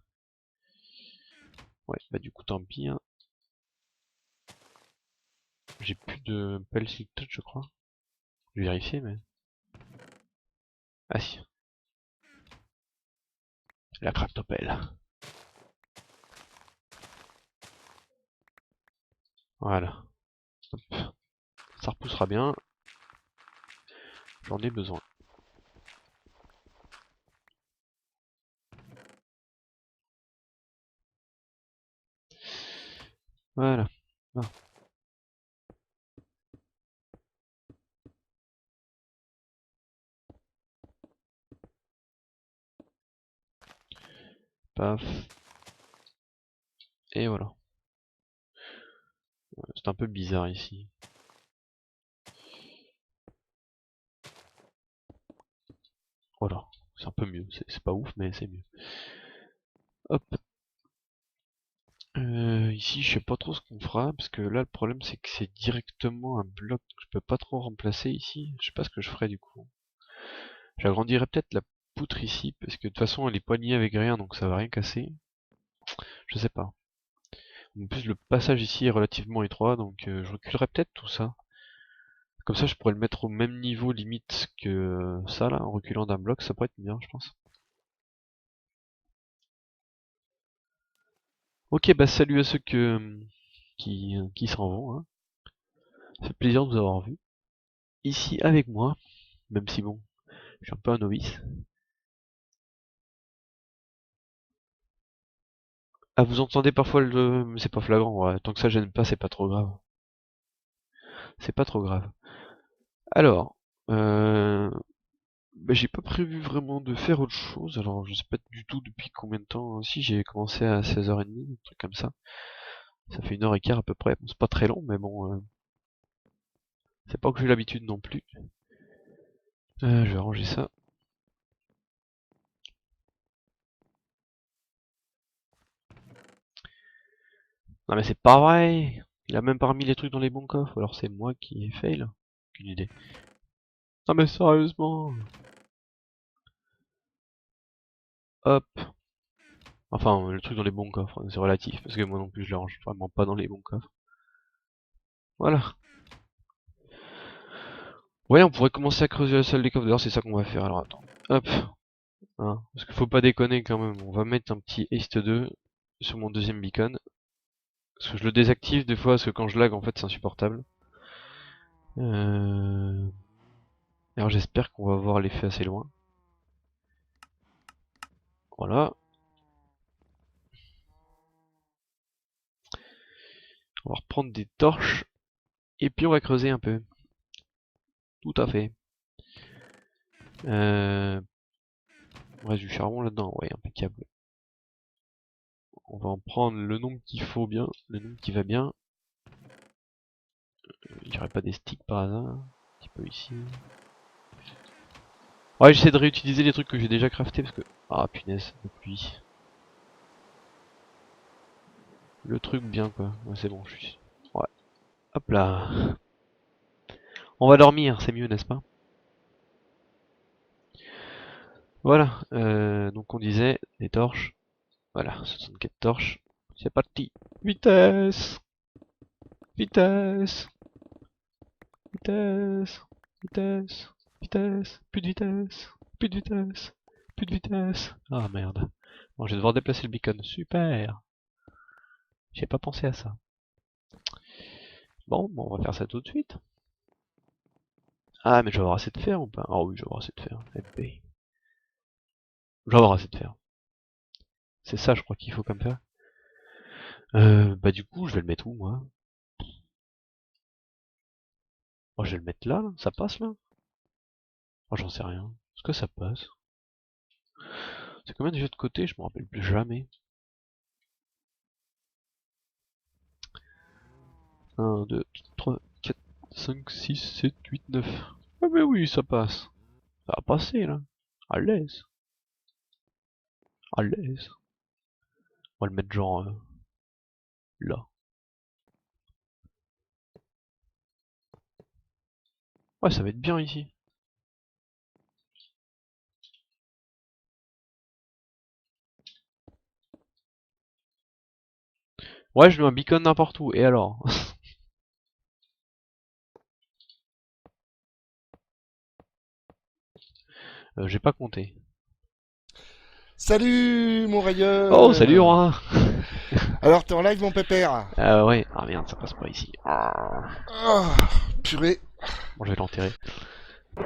Ouais, bah du coup tant pis. Hein. J'ai plus de pelle silk touch je crois. Je vais vérifier mais... Ah si. La cractopelle. Voilà. Hop. Ça repoussera bien. J'en ai besoin. Voilà. Ah. Paf. Et voilà. C'est un peu bizarre ici. Voilà. C'est un peu mieux. C'est pas ouf mais c'est mieux. Hop. Ici, je sais pas trop ce qu'on fera, parce que là, le problème, c'est que c'est directement un bloc que je peux pas trop remplacer ici. Je sais pas ce que je ferai du coup. J'agrandirai peut-être la poutre ici, parce que de toute façon, elle est poignée avec rien, donc ça va rien casser. Je sais pas. En plus, le passage ici est relativement étroit, donc je reculerai peut-être tout ça. Comme ça, je pourrais le mettre au même niveau limite que ça, là, en reculant d'un bloc, ça pourrait être bien, je pense. Ok, bah salut à ceux qui s'en vont, hein. Ça fait plaisir de vous avoir vu. Ici, avec moi, même si bon, je suis un peu un novice. Ah, vous entendez parfois le... mais c'est pas flagrant, ouais. Tant que ça gêne pas, c'est pas trop grave. C'est pas trop grave. Alors, bah, j'ai pas prévu vraiment de faire autre chose, alors je sais pas du tout depuis combien de temps. Si, j'ai commencé à 16h30, un truc comme ça. Ça fait 1h15 à peu près. Bon, c'est pas très long, mais bon, c'est pas que j'ai l'habitude non plus. Je vais ranger ça. Non mais c'est pas vrai! Il a même pas remis les trucs dans les bons coffres, alors c'est moi qui ai fail. Aucune idée. Non mais sérieusement! Hop! Enfin, le truc dans les bons coffres, c'est relatif, parce que moi non plus je les range vraiment pas dans les bons coffres. Voilà. Ouais, on pourrait commencer à creuser la salle des coffres, d'ailleurs c'est ça qu'on va faire, alors attends. Hop. Hein, parce qu'il faut pas déconner quand même, on va mettre un petit Haste 2 sur mon deuxième beacon. Parce que je le désactive des fois, parce que quand je lag en fait c'est insupportable. Alors j'espère qu'on va voir l'effet assez loin. Voilà. On va reprendre des torches, et puis on va creuser un peu. Tout à fait. On reste du charbon là-dedans, ouais, impeccable. On va en prendre le nombre qu'il faut bien, le nombre qui va bien. Il n'y aurait pas des sticks par hasard, un petit peu ici. Ouais, j'essaie de réutiliser les trucs que j'ai déjà craftés parce que... Ah punaise, la pluie. Le truc bien quoi. Ouais, c'est bon, je suis... Ouais. Hop là. On va dormir, c'est mieux, n'est-ce pas? Voilà, donc on disait, les torches. Voilà, 64 torches. C'est parti. Vitesse! Vitesse! Vitesse! Vitesse! Vitesse! Plus de vitesse! Plus de vitesse! Plus de vitesse! Ah merde. Bon, je vais devoir déplacer le beacon. Super! J'ai pas pensé à ça. Bon, on va faire ça tout de suite. Ah, mais je vais avoir assez de fer ou pas? Ah oui, je vais avoir assez de fer. MP. Je vais avoir assez de fer. C'est ça, je crois qu'il faut comme fer. Bah du coup, je vais le mettre où, moi? Oh, je vais le mettre là, là. Ça passe, là? Oh, j'en sais rien. Est-ce que ça passe? C'est combien déjà de côté? Je me rappelle plus jamais. 1, 2, 3, 4, 5, 6, 7, 8, 9. Ah mais oui, ça passe. Ça va passer, là. À l'aise. À l'aise. On va le mettre genre là. Ouais, ça va être bien ici. Ouais, je mets un beacon n'importe où, et alors? J'ai pas compté. Salut mon Oh, salut rayeur. Roi! Alors t'es en live mon pépère? Ouais, ah merde, ça passe pas ici. Ah. Ah, purée. Bon, je vais l'enterrer.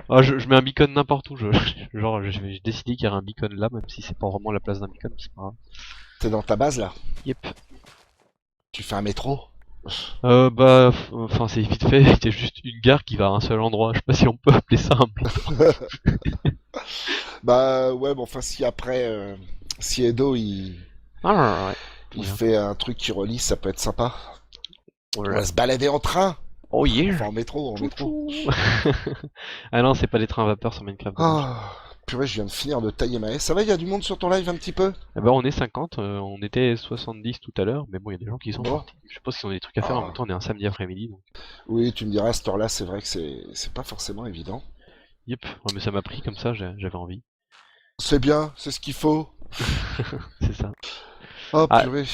Ah, je mets un beacon n'importe où, genre, j'ai décidé qu'il y aurait un beacon là, même si c'est pas vraiment la place d'un beacon, c'est pas grave. T'es dans ta base là? Yep. Tu fais un métro? Bah, enfin, c'est vite fait, il y a juste une gare qui va à un seul endroit, je sais pas si on peut appeler ça un métro. Bah ouais, bon enfin si après, si Edo Ah, ouais. il Bien. fait un truc qui relie, ça peut être sympa. On Voilà. va se balader en train. Oh yeah! Enfin en métro, en métro. Ah non, c'est pas des trains à vapeur sur Minecraft. Dommage. Ah, purée, je viens de finir de tailler ma haie. Ça va, il y a du monde sur ton live un petit peu? Eh ben, on est 50, on était 70 tout à l'heure, mais bon, il y a des gens qui sont Bon. partis. Je suppose qu'ils ont des trucs à faire, en Ah. même temps on est un samedi après-midi, donc Oui, tu me diras, à cette heure-là, c'est vrai que c'est pas forcément évident. yep. Ouais, mais ça m'a pris comme ça, j'avais envie. C'est bien, c'est ce qu'il faut. C'est ça. Oh Ah. purée.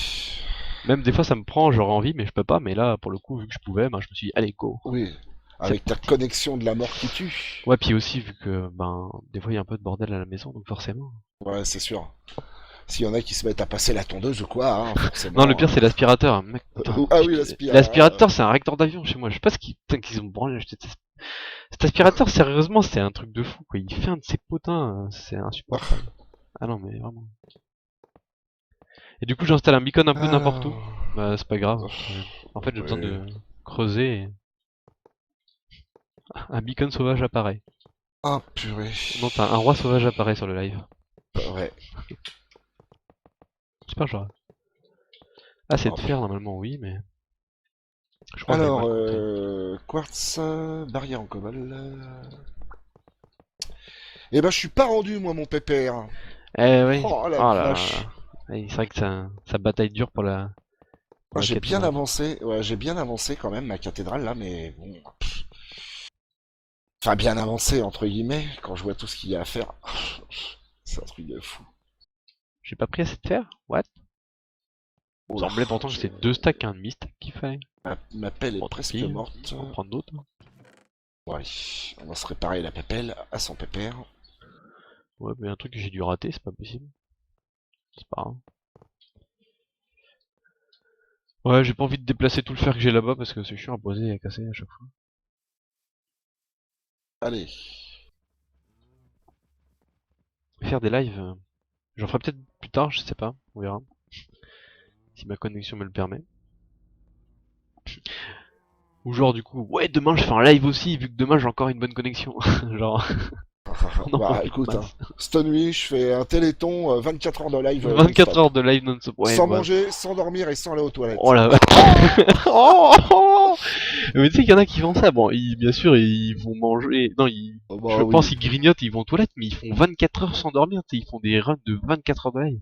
Même des fois ça me prend, j'aurais envie, mais je peux pas, mais là, pour le coup, vu que je pouvais, ben, je me suis dit, allez, go! Oui, avec ta connexion de la mort qui tue. Ouais, puis aussi, vu que, ben, des fois il y a un peu de bordel à la maison, donc forcément. Ouais, c'est sûr. S'il y en a qui se mettent à passer la tondeuse ou quoi, hein, forcément. Non, le pire, c'est l'aspirateur, mec. Putain, Ah oui, l'aspirateur. l'aspirateur, c'est un recteur d'avion chez moi. Je sais pas ce putain, qu'ils ont branlé. Cet aspirateur, sérieusement, c'est un truc de fou, quoi. Il fait un de ses potins, c'est insupportable. Ah non, mais vraiment. Et du coup, j'installe un beacon un peu n'importe où. Bah, c'est pas grave. En fait, j'ai besoin de creuser. Un beacon sauvage apparaît. Ah purée. Non, t'as un roi sauvage apparaît sur le live. Ouais. J'espère que j'aurai. Ah, c'est de Oh. fer, normalement, oui, mais. Je crois que j'ai Alors, mal compté. quartz, barrière en cobalt. Eh ben, je suis pas rendu, moi, mon pépère. Eh oui. Oh la Oh là là vache. là. Ouais, c'est vrai que ça bataille dur pour la. Pour la J'ai bien cathédrale. avancé, ouais, j'ai bien avancé quand même, ma cathédrale, là, mais bon. Enfin, bien avancé, entre guillemets, quand je vois tout ce qu'il y a à faire. C'est un truc de fou. J'ai pas pris assez de fer? What? Il me Oula, semblait pourtant que c'était 2 stacks, un demi-stack qu'il fallait. ma pelle est Bon, tant presque pis, morte. on va en prendre d'autres. Ouais, on va se réparer la pépelle à son pépère. Ouais, mais un truc que j'ai dû rater, c'est pas possible. C'est pas grave. Ouais, j'ai pas envie de déplacer tout le fer que j'ai là-bas parce que c'est chiant à poser et à casser à chaque fois. Allez. Faire des lives, j'en ferai peut-être plus tard, je sais pas, on verra. Si ma connexion me le permet. Ou genre du coup, ouais, demain je fais un live aussi, vu que demain j'ai encore une bonne connexion. Genre, on en Bah profite écoute, hein, masse. cette nuit, je fais un téléthon, 24 heures de live. 24 non-stop. heures de live non-stop. Ouais, Sans bah. manger, sans dormir et sans aller aux toilettes. Oh la oh, oh. Mais tu sais qu'il y en a qui font ça, bon, bien sûr, ils vont manger, non, Oh, bah je oui. pense qu'ils grignotent, ils vont aux toilettes, mais ils font 24 heures sans dormir, tu sais, ils font des runs de 24 heures de live.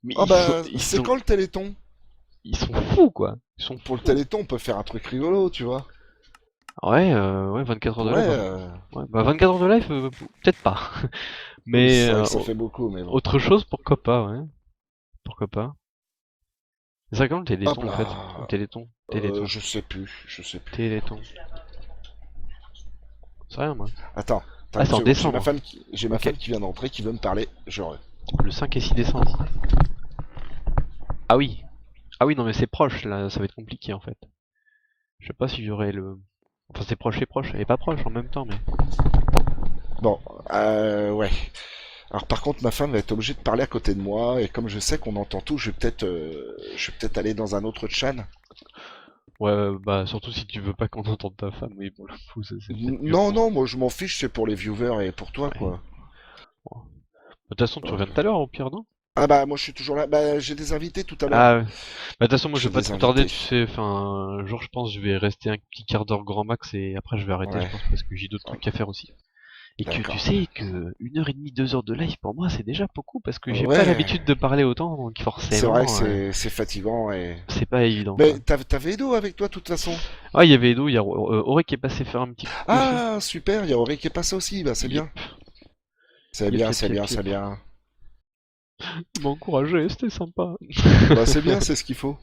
Mais Ah bah, c'est quand le téléthon? ils sont fous, quoi. Ils sont Pour le fous. téléthon, on peut faire un truc rigolo, tu vois. Ouais, 24 heures de Ouais, live. Ouais, bah 24 heures de live, peut-être pas. Mais c'est vrai que ça fait beaucoup, mais bon. autre chose, pourquoi pas, ouais. Pourquoi pas. C'est ça quand le téléthon, Hop là. en fait. Le téléthon. Téléthon. Je sais plus, je sais plus. Téléthon. C'est rien, moi. Attends, Ah, c'est en j'ai décembre. ma Ok. femme qui vient d'entrer, qui veut me parler. Genre, Le 5 et 6 décembre. Ah oui. Ah oui, non, mais c'est proche, là, ça va être compliqué, en fait. Je sais pas si j'aurai le... Enfin, c'est proche, et pas proche en même temps, mais... bon, ouais. Alors par contre, ma femme va être obligée de parler à côté de moi, et comme je sais qu'on entend tout, je vais peut-être aller dans un autre chan. Ouais, bah, surtout si tu veux pas qu'on entende ta femme, oui, pour le coup, ça, c'est peut-être mieux Non, pour- non, moi je m'en fiche, c'est pour les viewers et pour toi, Ouais. quoi. Bon. De toute façon, tu reviens tout à l'heure, au pire, non? Ah bah moi je suis toujours là. Bah j'ai des invités tout à l'heure. Ah ouais. Bah, de toute façon, moi, je J'ai vais pas des trop tarder, invités. tu sais, enfin, genre, je pense, je vais rester un petit quart d'heure grand max, et après, je vais arrêter, Ouais. je pense, parce que j'ai d'autres trucs à faire aussi. Et que D'accord. tu sais que 1h30, 2 heures de live, pour moi, c'est déjà beaucoup, parce que j'ai Ouais. pas l'habitude de parler autant, donc C'est forcément, vrai que c'est fatigant et. c'est pas évident, Mais quoi. t'avais Edo avec toi de toute façon. Ah, il y avait Edo, il y a Auré qui est passé faire un petit coucou aussi. Ah super, il y a Auré qui est passé aussi, bah c'est Yep. bien. C'est Yep, bien, yep, c'est yep, bien, yep. c'est bien. Il m'a encouragé, c'était sympa. Bah c'est bien, c'est ce qu'il faut.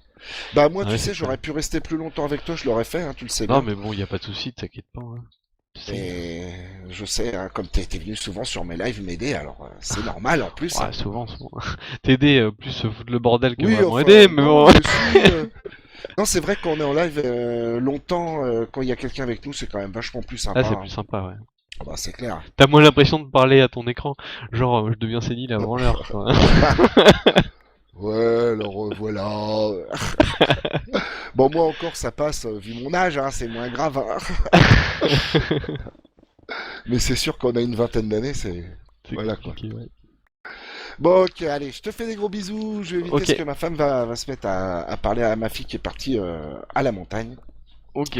Bah moi, Ouais, tu c'est sais, j'aurais pu rester plus longtemps avec toi, je l'aurais fait, hein, tu le sais Non, bien. mais bon, y a pas de souci, t'inquiète pas. Hein. Tu sais, Et je sais, hein, comme t'es venu souvent sur mes lives m'aider, alors c'est normal en plus. ouais, Hein. souvent. T'aider, plus foutre le bordel que Oui, vraiment enfin, aider, mais non, bon. mais si. Non, c'est vrai qu'on est en live longtemps, quand il y a quelqu'un avec nous, c'est quand même vachement plus Ah, sympa. c'est Hein. plus sympa, ouais. Ah bah, c'est clair. T'as moins l'impression de parler à ton écran. Genre, je deviens sénile avant l'heure, quoi. Ouais, alors voilà. Bon, moi encore, ça passe, vu mon âge, hein, c'est moins grave. Hein. Mais c'est sûr qu'on a une vingtaine d'années, c'est... C'est Voilà quoi. compliqué, ouais. Bon, ok, allez, je te fais des gros bisous. Je vais éviter Ok, parce que ma femme va se mettre à parler à ma fille qui est partie à la montagne. ok.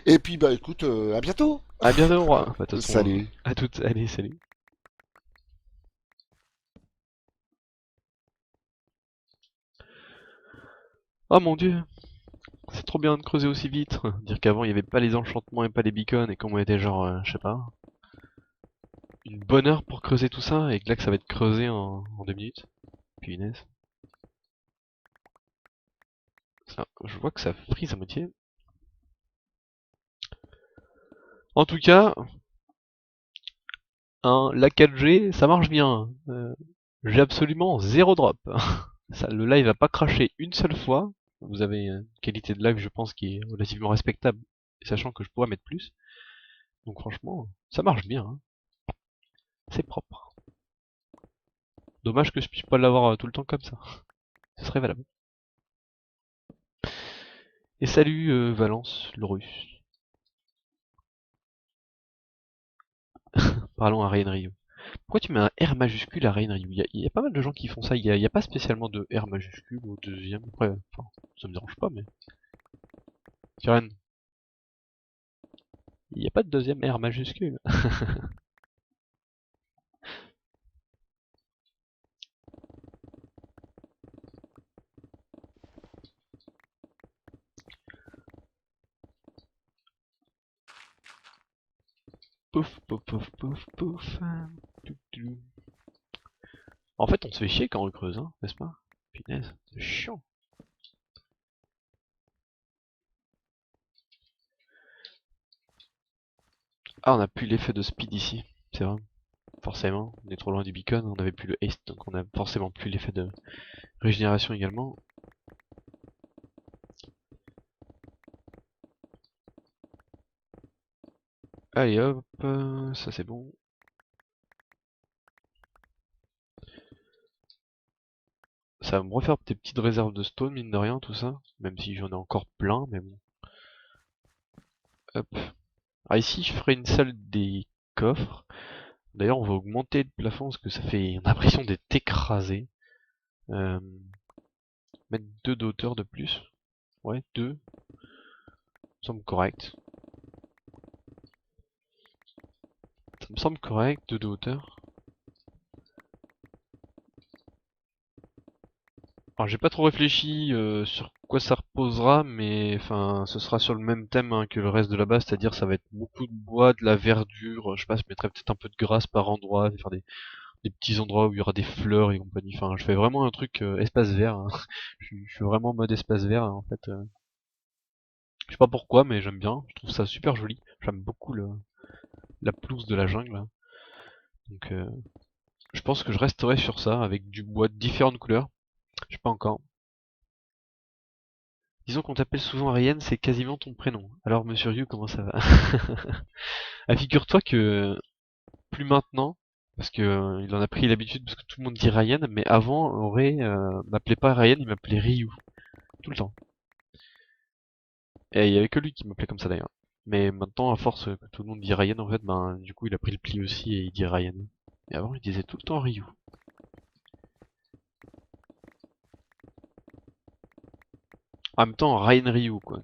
Et puis, bah écoute, à bientôt. À bientôt, roi. Bah, de toute façon, Salut. à toutes. Allez, salut. Oh mon dieu, c'est trop bien de creuser aussi vite. Dire qu'avant il y avait pas les enchantements et pas les beacons et qu'on était genre, je sais pas, une bonne heure pour creuser tout ça et que là que ça va être creusé en 2 minutes. Punaise. Ça, je vois que ça frise à moitié. En tout cas, hein, la 4G, ça marche bien. J'ai absolument zéro drop. Ça, le live a pas craché une seule fois. Vous avez une qualité de live, je pense, qui est relativement respectable, sachant que je pourrais mettre plus. Donc franchement, ça marche bien. Hein. C'est propre. Dommage que je puisse pas l'avoir tout le temps comme ça. Ce serait valable. Et salut Valence, le russe. Parlons à Ryan Ryu. Pourquoi tu mets un R majuscule à Ryan Ryu? Il y a pas mal de gens qui font ça. Il y a pas spécialement de R majuscule au deuxième. Après, enfin, ça me dérange pas, mais. Karen, il n'y a pas de deuxième R majuscule. Pouf, pouf, pouf, pouf, pouf. En fait, on se fait chier quand on creuse, hein, n'est-ce pas? Punaise, c'est chiant. Ah, on a plus l'effet de speed ici, c'est vrai. Forcément, on est trop loin du beacon, on avait plus le haste, donc on a forcément plus l'effet de régénération également. Allez hop, ça c'est bon. Ça va me refaire des petites réserves de stone, mine de rien, tout ça. Même si j'en ai encore plein, mais bon. Hop. Ah, ici, je ferai une salle des coffres. D'ailleurs, on va augmenter le plafond parce que ça fait l'impression d'être écrasé. Euh, Mettre 2 de hauteur de plus. Ouais, 2. Ça me semble correct. Ça me semble correct, 2 de hauteur. Alors j'ai pas trop réfléchi sur quoi ça reposera, mais enfin ce sera sur le même thème hein, que le reste de la base, c'est-à-dire ça va être beaucoup de bois, de la verdure, je sais pas, je mettrai peut-être un peu de grasse par endroit, faire des petits endroits où il y aura des fleurs et compagnie. Enfin je fais vraiment un truc espace vert. Hein. Je suis vraiment en mode espace vert hein, en fait. Je sais pas pourquoi, mais j'aime bien, je trouve ça super joli. J'aime beaucoup la pelouse de la jungle. Là. Donc je pense que je resterai sur ça avec du bois de différentes couleurs. Je sais pas encore. Disons qu'on t'appelle souvent Ariane, c'est quasiment ton prénom. Alors Monsieur Ryu, comment ça va? Ah, figure-toi que plus maintenant, parce que il en a pris l'habitude parce que tout le monde dit Ryan, mais avant Auré m'appelait pas Ryan, il m'appelait Ryu tout le temps. Et il y avait que lui qui m'appelait comme ça d'ailleurs. Mais maintenant, à force que tout le monde dit Ryan, en fait, ben du coup il a pris le pli aussi et il dit Ryan. Et avant il disait tout le temps Ryu. En même temps, Ryan Ryu quoi.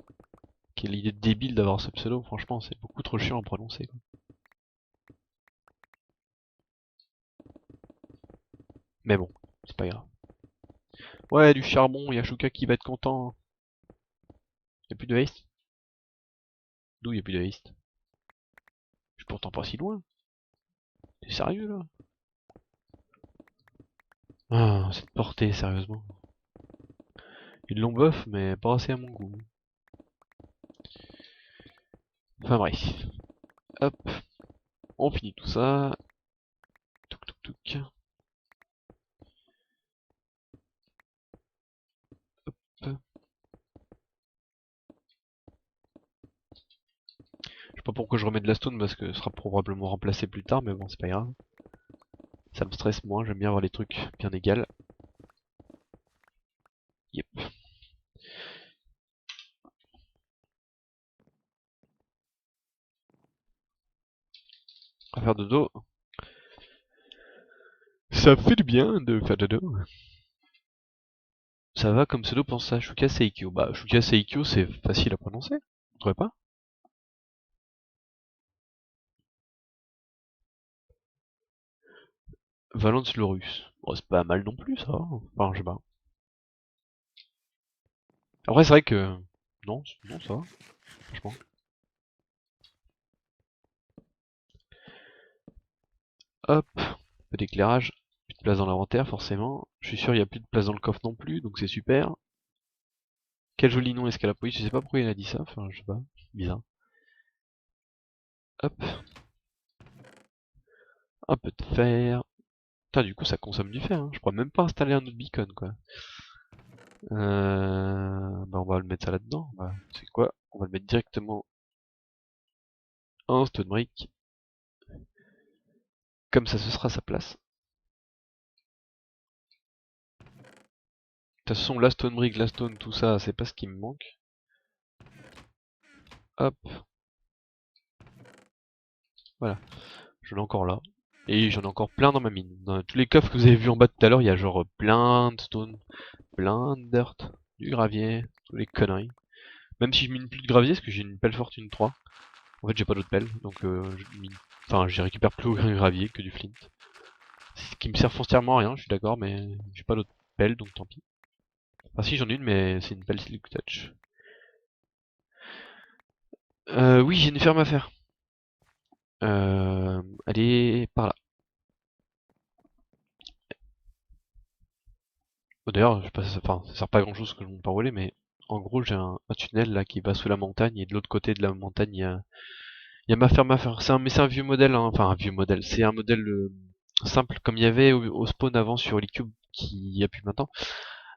Quelle idée débile d'avoir ce pseudo, franchement, c'est beaucoup trop chiant à prononcer quoi. Mais bon, c'est pas grave. Ouais, du charbon, Yashuka qui va être content. Y'a plus de haste? D'où y'a plus de haste? Je suis pourtant pas si loin. T'es sérieux là? Ah, cette portée, sérieusement. Ils l'ont buff, mais pas assez à mon goût. Enfin bref. Hop, on finit tout ça. Touc touc touc. Hop. Je sais pas pourquoi je remets de la stone parce que ce sera probablement remplacé plus tard, mais bon, c'est pas grave. Ça me stresse moins, j'aime bien avoir les trucs bien égales. Yep. On va faire dodo. Ça fait du bien de faire dodo. Ça va comme pseudo pour ça, Shuka Seikyo. Bah, Shuka Seikyo, c'est facile à prononcer, vous trouvez pas? Valence le russe. Bon, c'est pas mal non plus, ça. Enfin, je sais pas. Après, c'est vrai que... Non, non, ça va, franchement. Hop, peu d'éclairage. Plus de place dans l'inventaire, forcément. Je suis sûr il n'y a plus de place dans le coffre non plus, donc c'est super. Quel joli nom Escalapoïs, je sais pas pourquoi il a dit ça, enfin, je sais pas. Bizarre. Hop. Un peu de fer. Putain, du coup, ça consomme du fer, hein. Je pourrais même pas installer un autre beacon, quoi. Bah, on va le mettre ça là-dedans. Bah, c'est quoi? On va le mettre directement en stone brick. Comme ça, ce sera sa place. De toute façon, la stone brick, la stone, tout ça, c'est pas ce qui me manque. Hop. Voilà. J'en ai encore là. Et j'en ai encore plein dans ma mine. Dans tous les coffres que vous avez vus en bas tout à l'heure, il y a genre plein de stone, plein de dirt, du gravier, toutes les conneries. Même si je mine plus de gravier, parce que j'ai une pelle fortune 3. En fait, j'ai pas d'autre pelle, donc je mine... Enfin, j'y récupère plus aucun gravier que du flint. Ce qui me sert foncièrement à rien, je suis d'accord, mais j'ai pas d'autre pelle, donc tant pis. Enfin si, j'en ai une, mais c'est une pelle Silk Touch. Oui, j'ai une ferme à faire. Elle est par là. Bon, d'ailleurs, je sais pas, enfin, ça sert pas à grand chose que je monte par voler, mais en gros, j'ai un tunnel là qui va sous la montagne, et de l'autre côté de la montagne, il y a ma ferme à faire. Mais c'est un vieux modèle, hein. Enfin un vieux modèle, c'est un modèle simple comme il y avait au spawn avant sur Holycube, qui y a plus maintenant.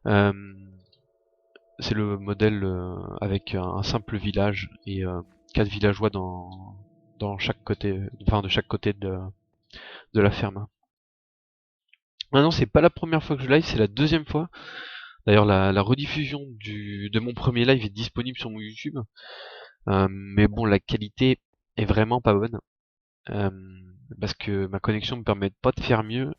Euh, c'est le modèle avec un simple village et 4 villageois dans chaque côté, enfin de chaque côté de la ferme. Maintenant, c'est pas la première fois que je live, c'est la deuxième fois. D'ailleurs, la rediffusion de mon premier live est disponible sur mon YouTube. Mais bon, la qualité est vraiment pas bonne. Euh, parce que ma connexion me permet pas de faire mieux.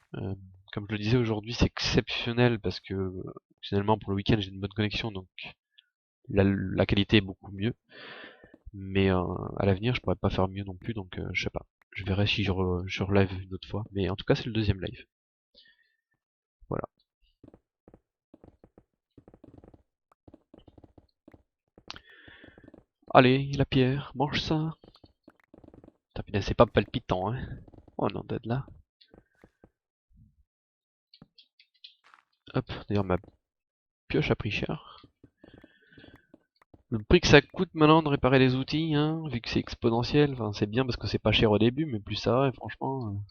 Comme je le disais aujourd'hui, c'est exceptionnel parce que finalement pour le week-end j'ai une bonne connexion, donc la qualité est beaucoup mieux. Mais à l'avenir, je pourrais pas faire mieux non plus, donc je sais pas. Je verrai si je relive une autre fois. Mais en tout cas, c'est le deuxième live. Voilà. Allez, la pierre, mange ça. Putain, c'est pas palpitant, hein. Oh non, d'être là. Hop, d'ailleurs ma pioche a pris cher. Le prix que ça coûte maintenant de réparer les outils, hein, vu que c'est exponentiel, enfin c'est bien parce que c'est pas cher au début, mais plus ça va, et franchement,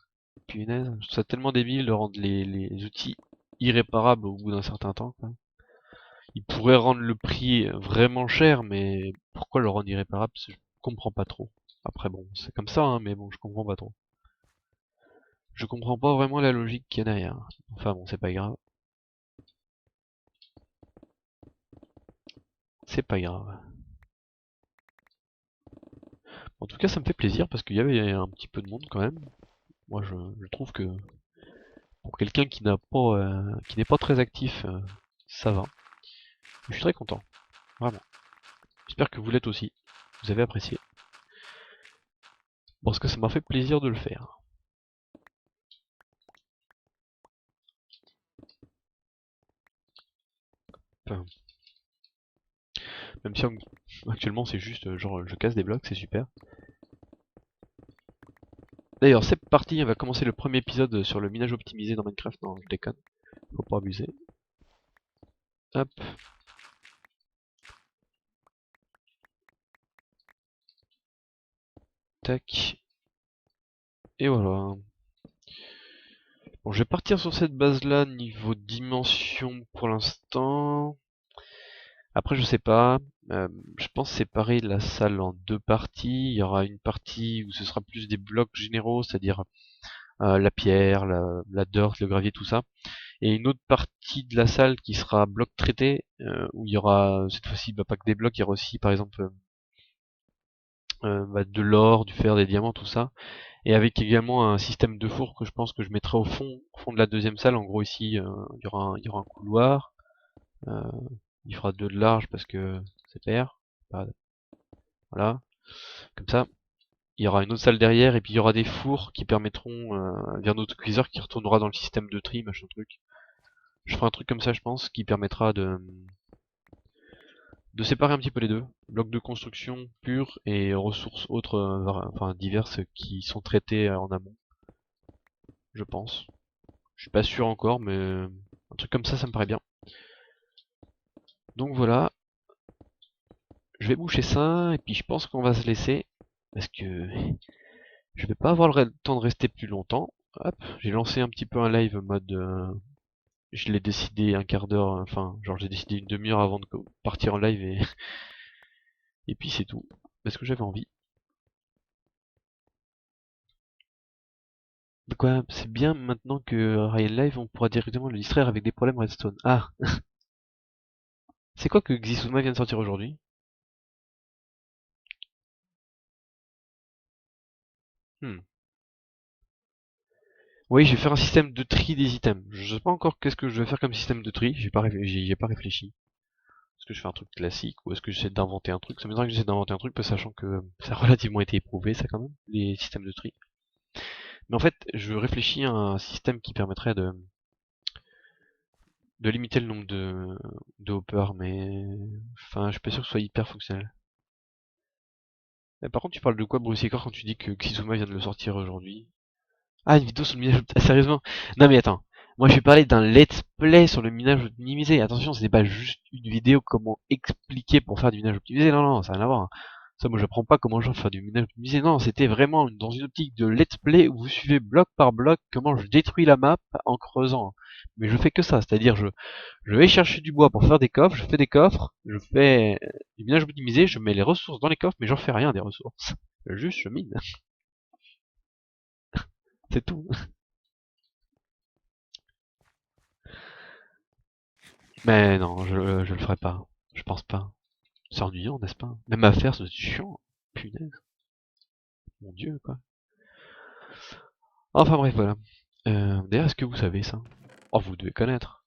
punaise, je trouve ça tellement débile de rendre les outils irréparables au bout d'un certain temps, quoi. Ils pourraient rendre le prix vraiment cher, mais pourquoi le rendre irréparable, je comprends pas trop. Après bon, c'est comme ça, hein, mais bon, je comprends pas trop. Je comprends pas vraiment la logique qu'il y a derrière. Enfin bon, c'est pas grave. C'est pas grave. En tout cas, ça me fait plaisir parce qu'il y avait un petit peu de monde quand même. Moi, je trouve que pour quelqu'un qui n'est pas très actif, ça va. Je suis très content, vraiment. J'espère que vous l'êtes aussi. Vous avez apprécié. Parce que ça m'a fait plaisir de le faire. Enfin, même si actuellement c'est juste genre je casse des blocs, c'est super. D'ailleurs, c'est parti, on va commencer le premier épisode sur le minage optimisé dans Minecraft. Non, je déconne. Faut pas abuser. Hop. Tac. Et voilà. Bon, je vais partir sur cette base-là, niveau dimension pour l'instant. Après, je sais pas. Je pense séparer la salle en deux parties. Il y aura une partie où ce sera plus des blocs généraux, c'est-à-dire la pierre, la dirt, le gravier, tout ça. Et une autre partie de la salle qui sera bloc traité, où il y aura cette fois-ci bah, pas que des blocs, il y aura aussi par exemple bah, de l'or, du fer, des diamants, tout ça. Et avec également un système de four que je pense que je mettrai au fond de la deuxième salle. En gros ici, il y aura un couloir. Euh, il fera 2 de large parce que c'est pair. Voilà, comme ça. Il y aura une autre salle derrière et puis il y aura des fours qui permettront via notre cuiseur qui retournera dans le système de tri, machin truc. Je ferai un truc comme ça je pense qui permettra de séparer un petit peu les deux. Blocs de construction purs et ressources autres, enfin diverses qui sont traitées en amont. Je pense. Je suis pas sûr encore mais un truc comme ça me paraît bien. Donc voilà. Je vais boucher ça et puis je pense qu'on va se laisser parce que je vais pas avoir le temps de rester plus longtemps. Hop, j'ai lancé un petit peu un live mode je l'ai décidé un quart d'heure, enfin, genre j'ai décidé une demi-heure avant de partir en live et, et puis c'est tout. Parce que j'avais envie. Quoi, c'est bien maintenant que Ryan Live, on pourra directement le distraire avec des problèmes redstone. Ah, c'est quoi que Xisuma vient de sortir aujourd'hui? Hmm. Oui, je vais faire un système de tri des items. Je sais pas encore qu'est-ce que je vais faire comme système de tri, j'y ai pas réfléchi. Est-ce que je fais un truc classique ou est-ce que j'essaie d'inventer un truc? Ça m'étonnerait que j'essaie d'inventer un truc, sachant que ça a relativement été éprouvé, ça quand même, les systèmes de tri. Mais en fait, je réfléchis à un système qui permettrait de limiter le nombre de hoppers, mais enfin, je suis pas sûr que ce soit hyper fonctionnel. Mais par contre, tu parles de quoi, Bruce Secor, quand tu dis que Xisuma vient de le sortir aujourd'hui? Ah, une vidéo sur le minage optimisé. Sérieusement? Non mais attends. Moi je vais parler d'un let's play sur le minage optimisé. Attention, ce n'est pas juste une vidéo comment expliquer pour faire du minage optimisé. Non, non, ça n'a rien à voir. Ça, moi j'apprends pas comment faire du minage optimisé. Non, c'était vraiment dans une optique de let's play où vous suivez bloc par bloc comment je détruis la map en creusant. Mais je fais que ça, c'est-à-dire je vais chercher du bois pour faire des coffres, je fais des coffres, je fais du minage optimisé, je mets les ressources dans les coffres, mais j'en fais rien des ressources. Juste je mine. C'est tout. Mais non, je le ferai pas. Je pense pas. C'est ennuyant, n'est-ce pas? Même à faire, c'est chiant. Punaise. Mon dieu, quoi. Enfin bref, voilà. D'ailleurs, est-ce que vous savez ça? Oh, vous devez connaître.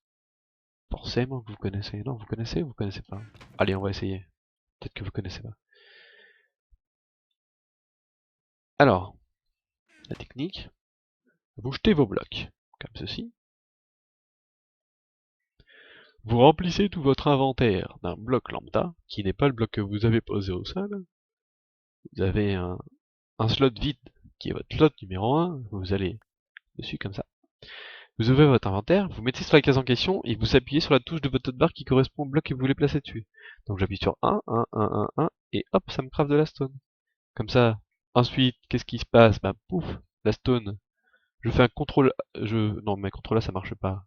Forcément que vous connaissez. Non, vous connaissez ou vous connaissez pas? Allez, on va essayer. Peut-être que vous connaissez pas. Alors, la technique. Vous jetez vos blocs, comme ceci. Vous remplissez tout votre inventaire d'un bloc lambda, qui n'est pas le bloc que vous avez posé au sol. Vous avez un slot vide, qui est votre slot numéro 1. Vous allez dessus comme ça. Vous ouvrez votre inventaire, vous mettez sur la case en question et vous appuyez sur la touche de votre hotbar qui correspond au bloc que vous voulez placer dessus. Donc j'appuie sur 1, 1, 1, 1, 1 et hop, ça me craft de la stone. Comme ça, ensuite, qu'est-ce qui se passe? Bah pouf, la stone. Je fais un contrôle... Non, mais contrôle là, ça marche pas.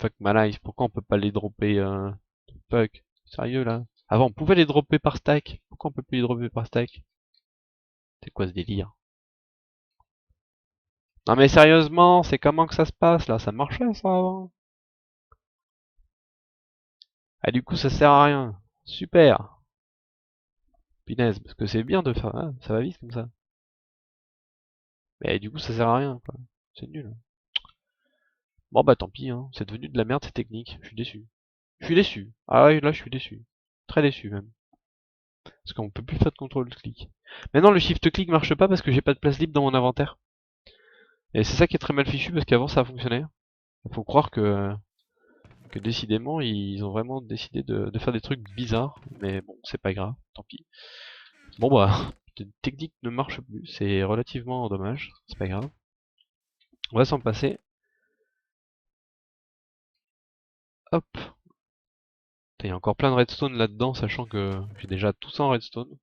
Fuck my life, pourquoi on peut pas les dropper Fuck, sérieux là? Avant, on pouvait les dropper par stack. Pourquoi on peut plus les dropper par stack? C'est quoi ce délire? Non mais sérieusement, c'est comment que ça se passe là? Ça marchait ça avant? Ah du coup ça sert à rien. Super. Punaise, parce que c'est bien de faire... Ah, ça va vite comme ça. Mais du coup ça sert à rien quoi. C'est nul. Bon bah tant pis hein. C'est devenu de la merde cette technique. Je suis déçu. Je suis déçu. Ah ouais là je suis déçu. Très déçu même. Parce qu'on peut plus faire de contrôle clic. Maintenant le shift click marche pas parce que j'ai pas de place libre dans mon inventaire. Et c'est ça qui est très mal fichu parce qu'avant ça fonctionnait. Il faut croire que décidément ils ont vraiment décidé de faire des trucs bizarres. Mais bon c'est pas grave, tant pis. Bon bah, cette technique ne marche plus, c'est relativement dommage, c'est pas grave. On va s'en passer. Hop. Il y a encore plein de redstone là-dedans, sachant que j'ai déjà tout ça en redstone.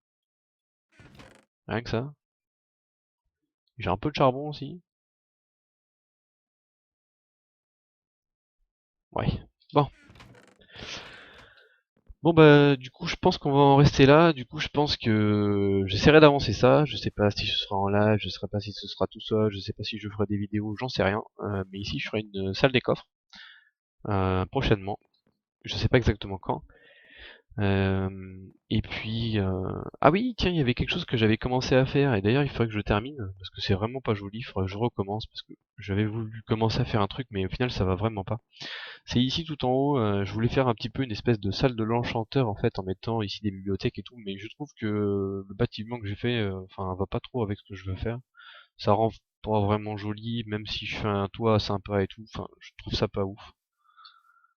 Rien que ça. J'ai un peu de charbon aussi. Ouais. Bon. Bon bah du coup je pense qu'on va en rester là. Du coup je pense que j'essaierai d'avancer ça. Je sais pas si ce sera en live, je sais pas si ce sera tout seul, je sais pas si je ferai des vidéos, j'en sais rien. Mais ici je ferai une salle des coffres prochainement. Je sais pas exactement quand. Et puis ah oui tiens il y avait quelque chose que j'avais commencé à faire et d'ailleurs il faudrait que je termine parce que c'est vraiment pas joli, il faudrait que je recommence parce que j'avais voulu commencer à faire un truc mais au final ça va vraiment pas. C'est ici tout en haut, je voulais faire un petit peu une espèce de salle de l'enchanteur en fait en mettant ici des bibliothèques et tout, mais je trouve que le bâtiment que j'ai fait enfin va pas trop avec ce que je veux faire. Ça rend pas vraiment joli même si je fais un toit sympa et tout, enfin je trouve ça pas ouf.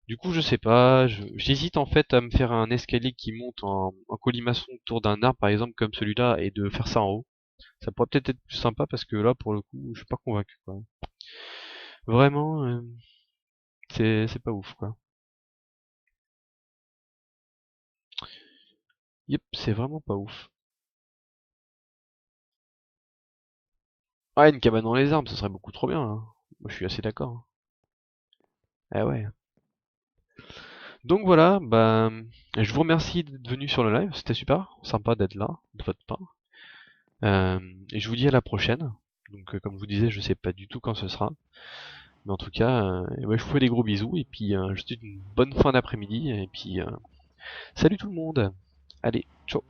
Du coup, je sais pas, j'hésite en fait à me faire un escalier qui monte en colimaçon autour d'un arbre par exemple comme celui-là et de faire ça en haut. Ça pourrait peut-être être plus sympa parce que là pour le coup, je suis pas convaincu quoi. Vraiment, c'est pas ouf quoi. Yep, c'est vraiment pas ouf. Ah, une cabane dans les arbres, ce serait beaucoup trop bien, hein. Moi je suis assez d'accord. Ah ouais. Donc voilà, bah je vous remercie d'être venu sur le live, c'était super, sympa d'être là, de votre part. Et je vous dis à la prochaine. Donc comme je vous disais, je sais pas du tout quand ce sera. Mais en tout cas, ouais, je vous fais des gros bisous et puis je vous souhaite une bonne fin d'après-midi et puis salut tout le monde. Allez, ciao.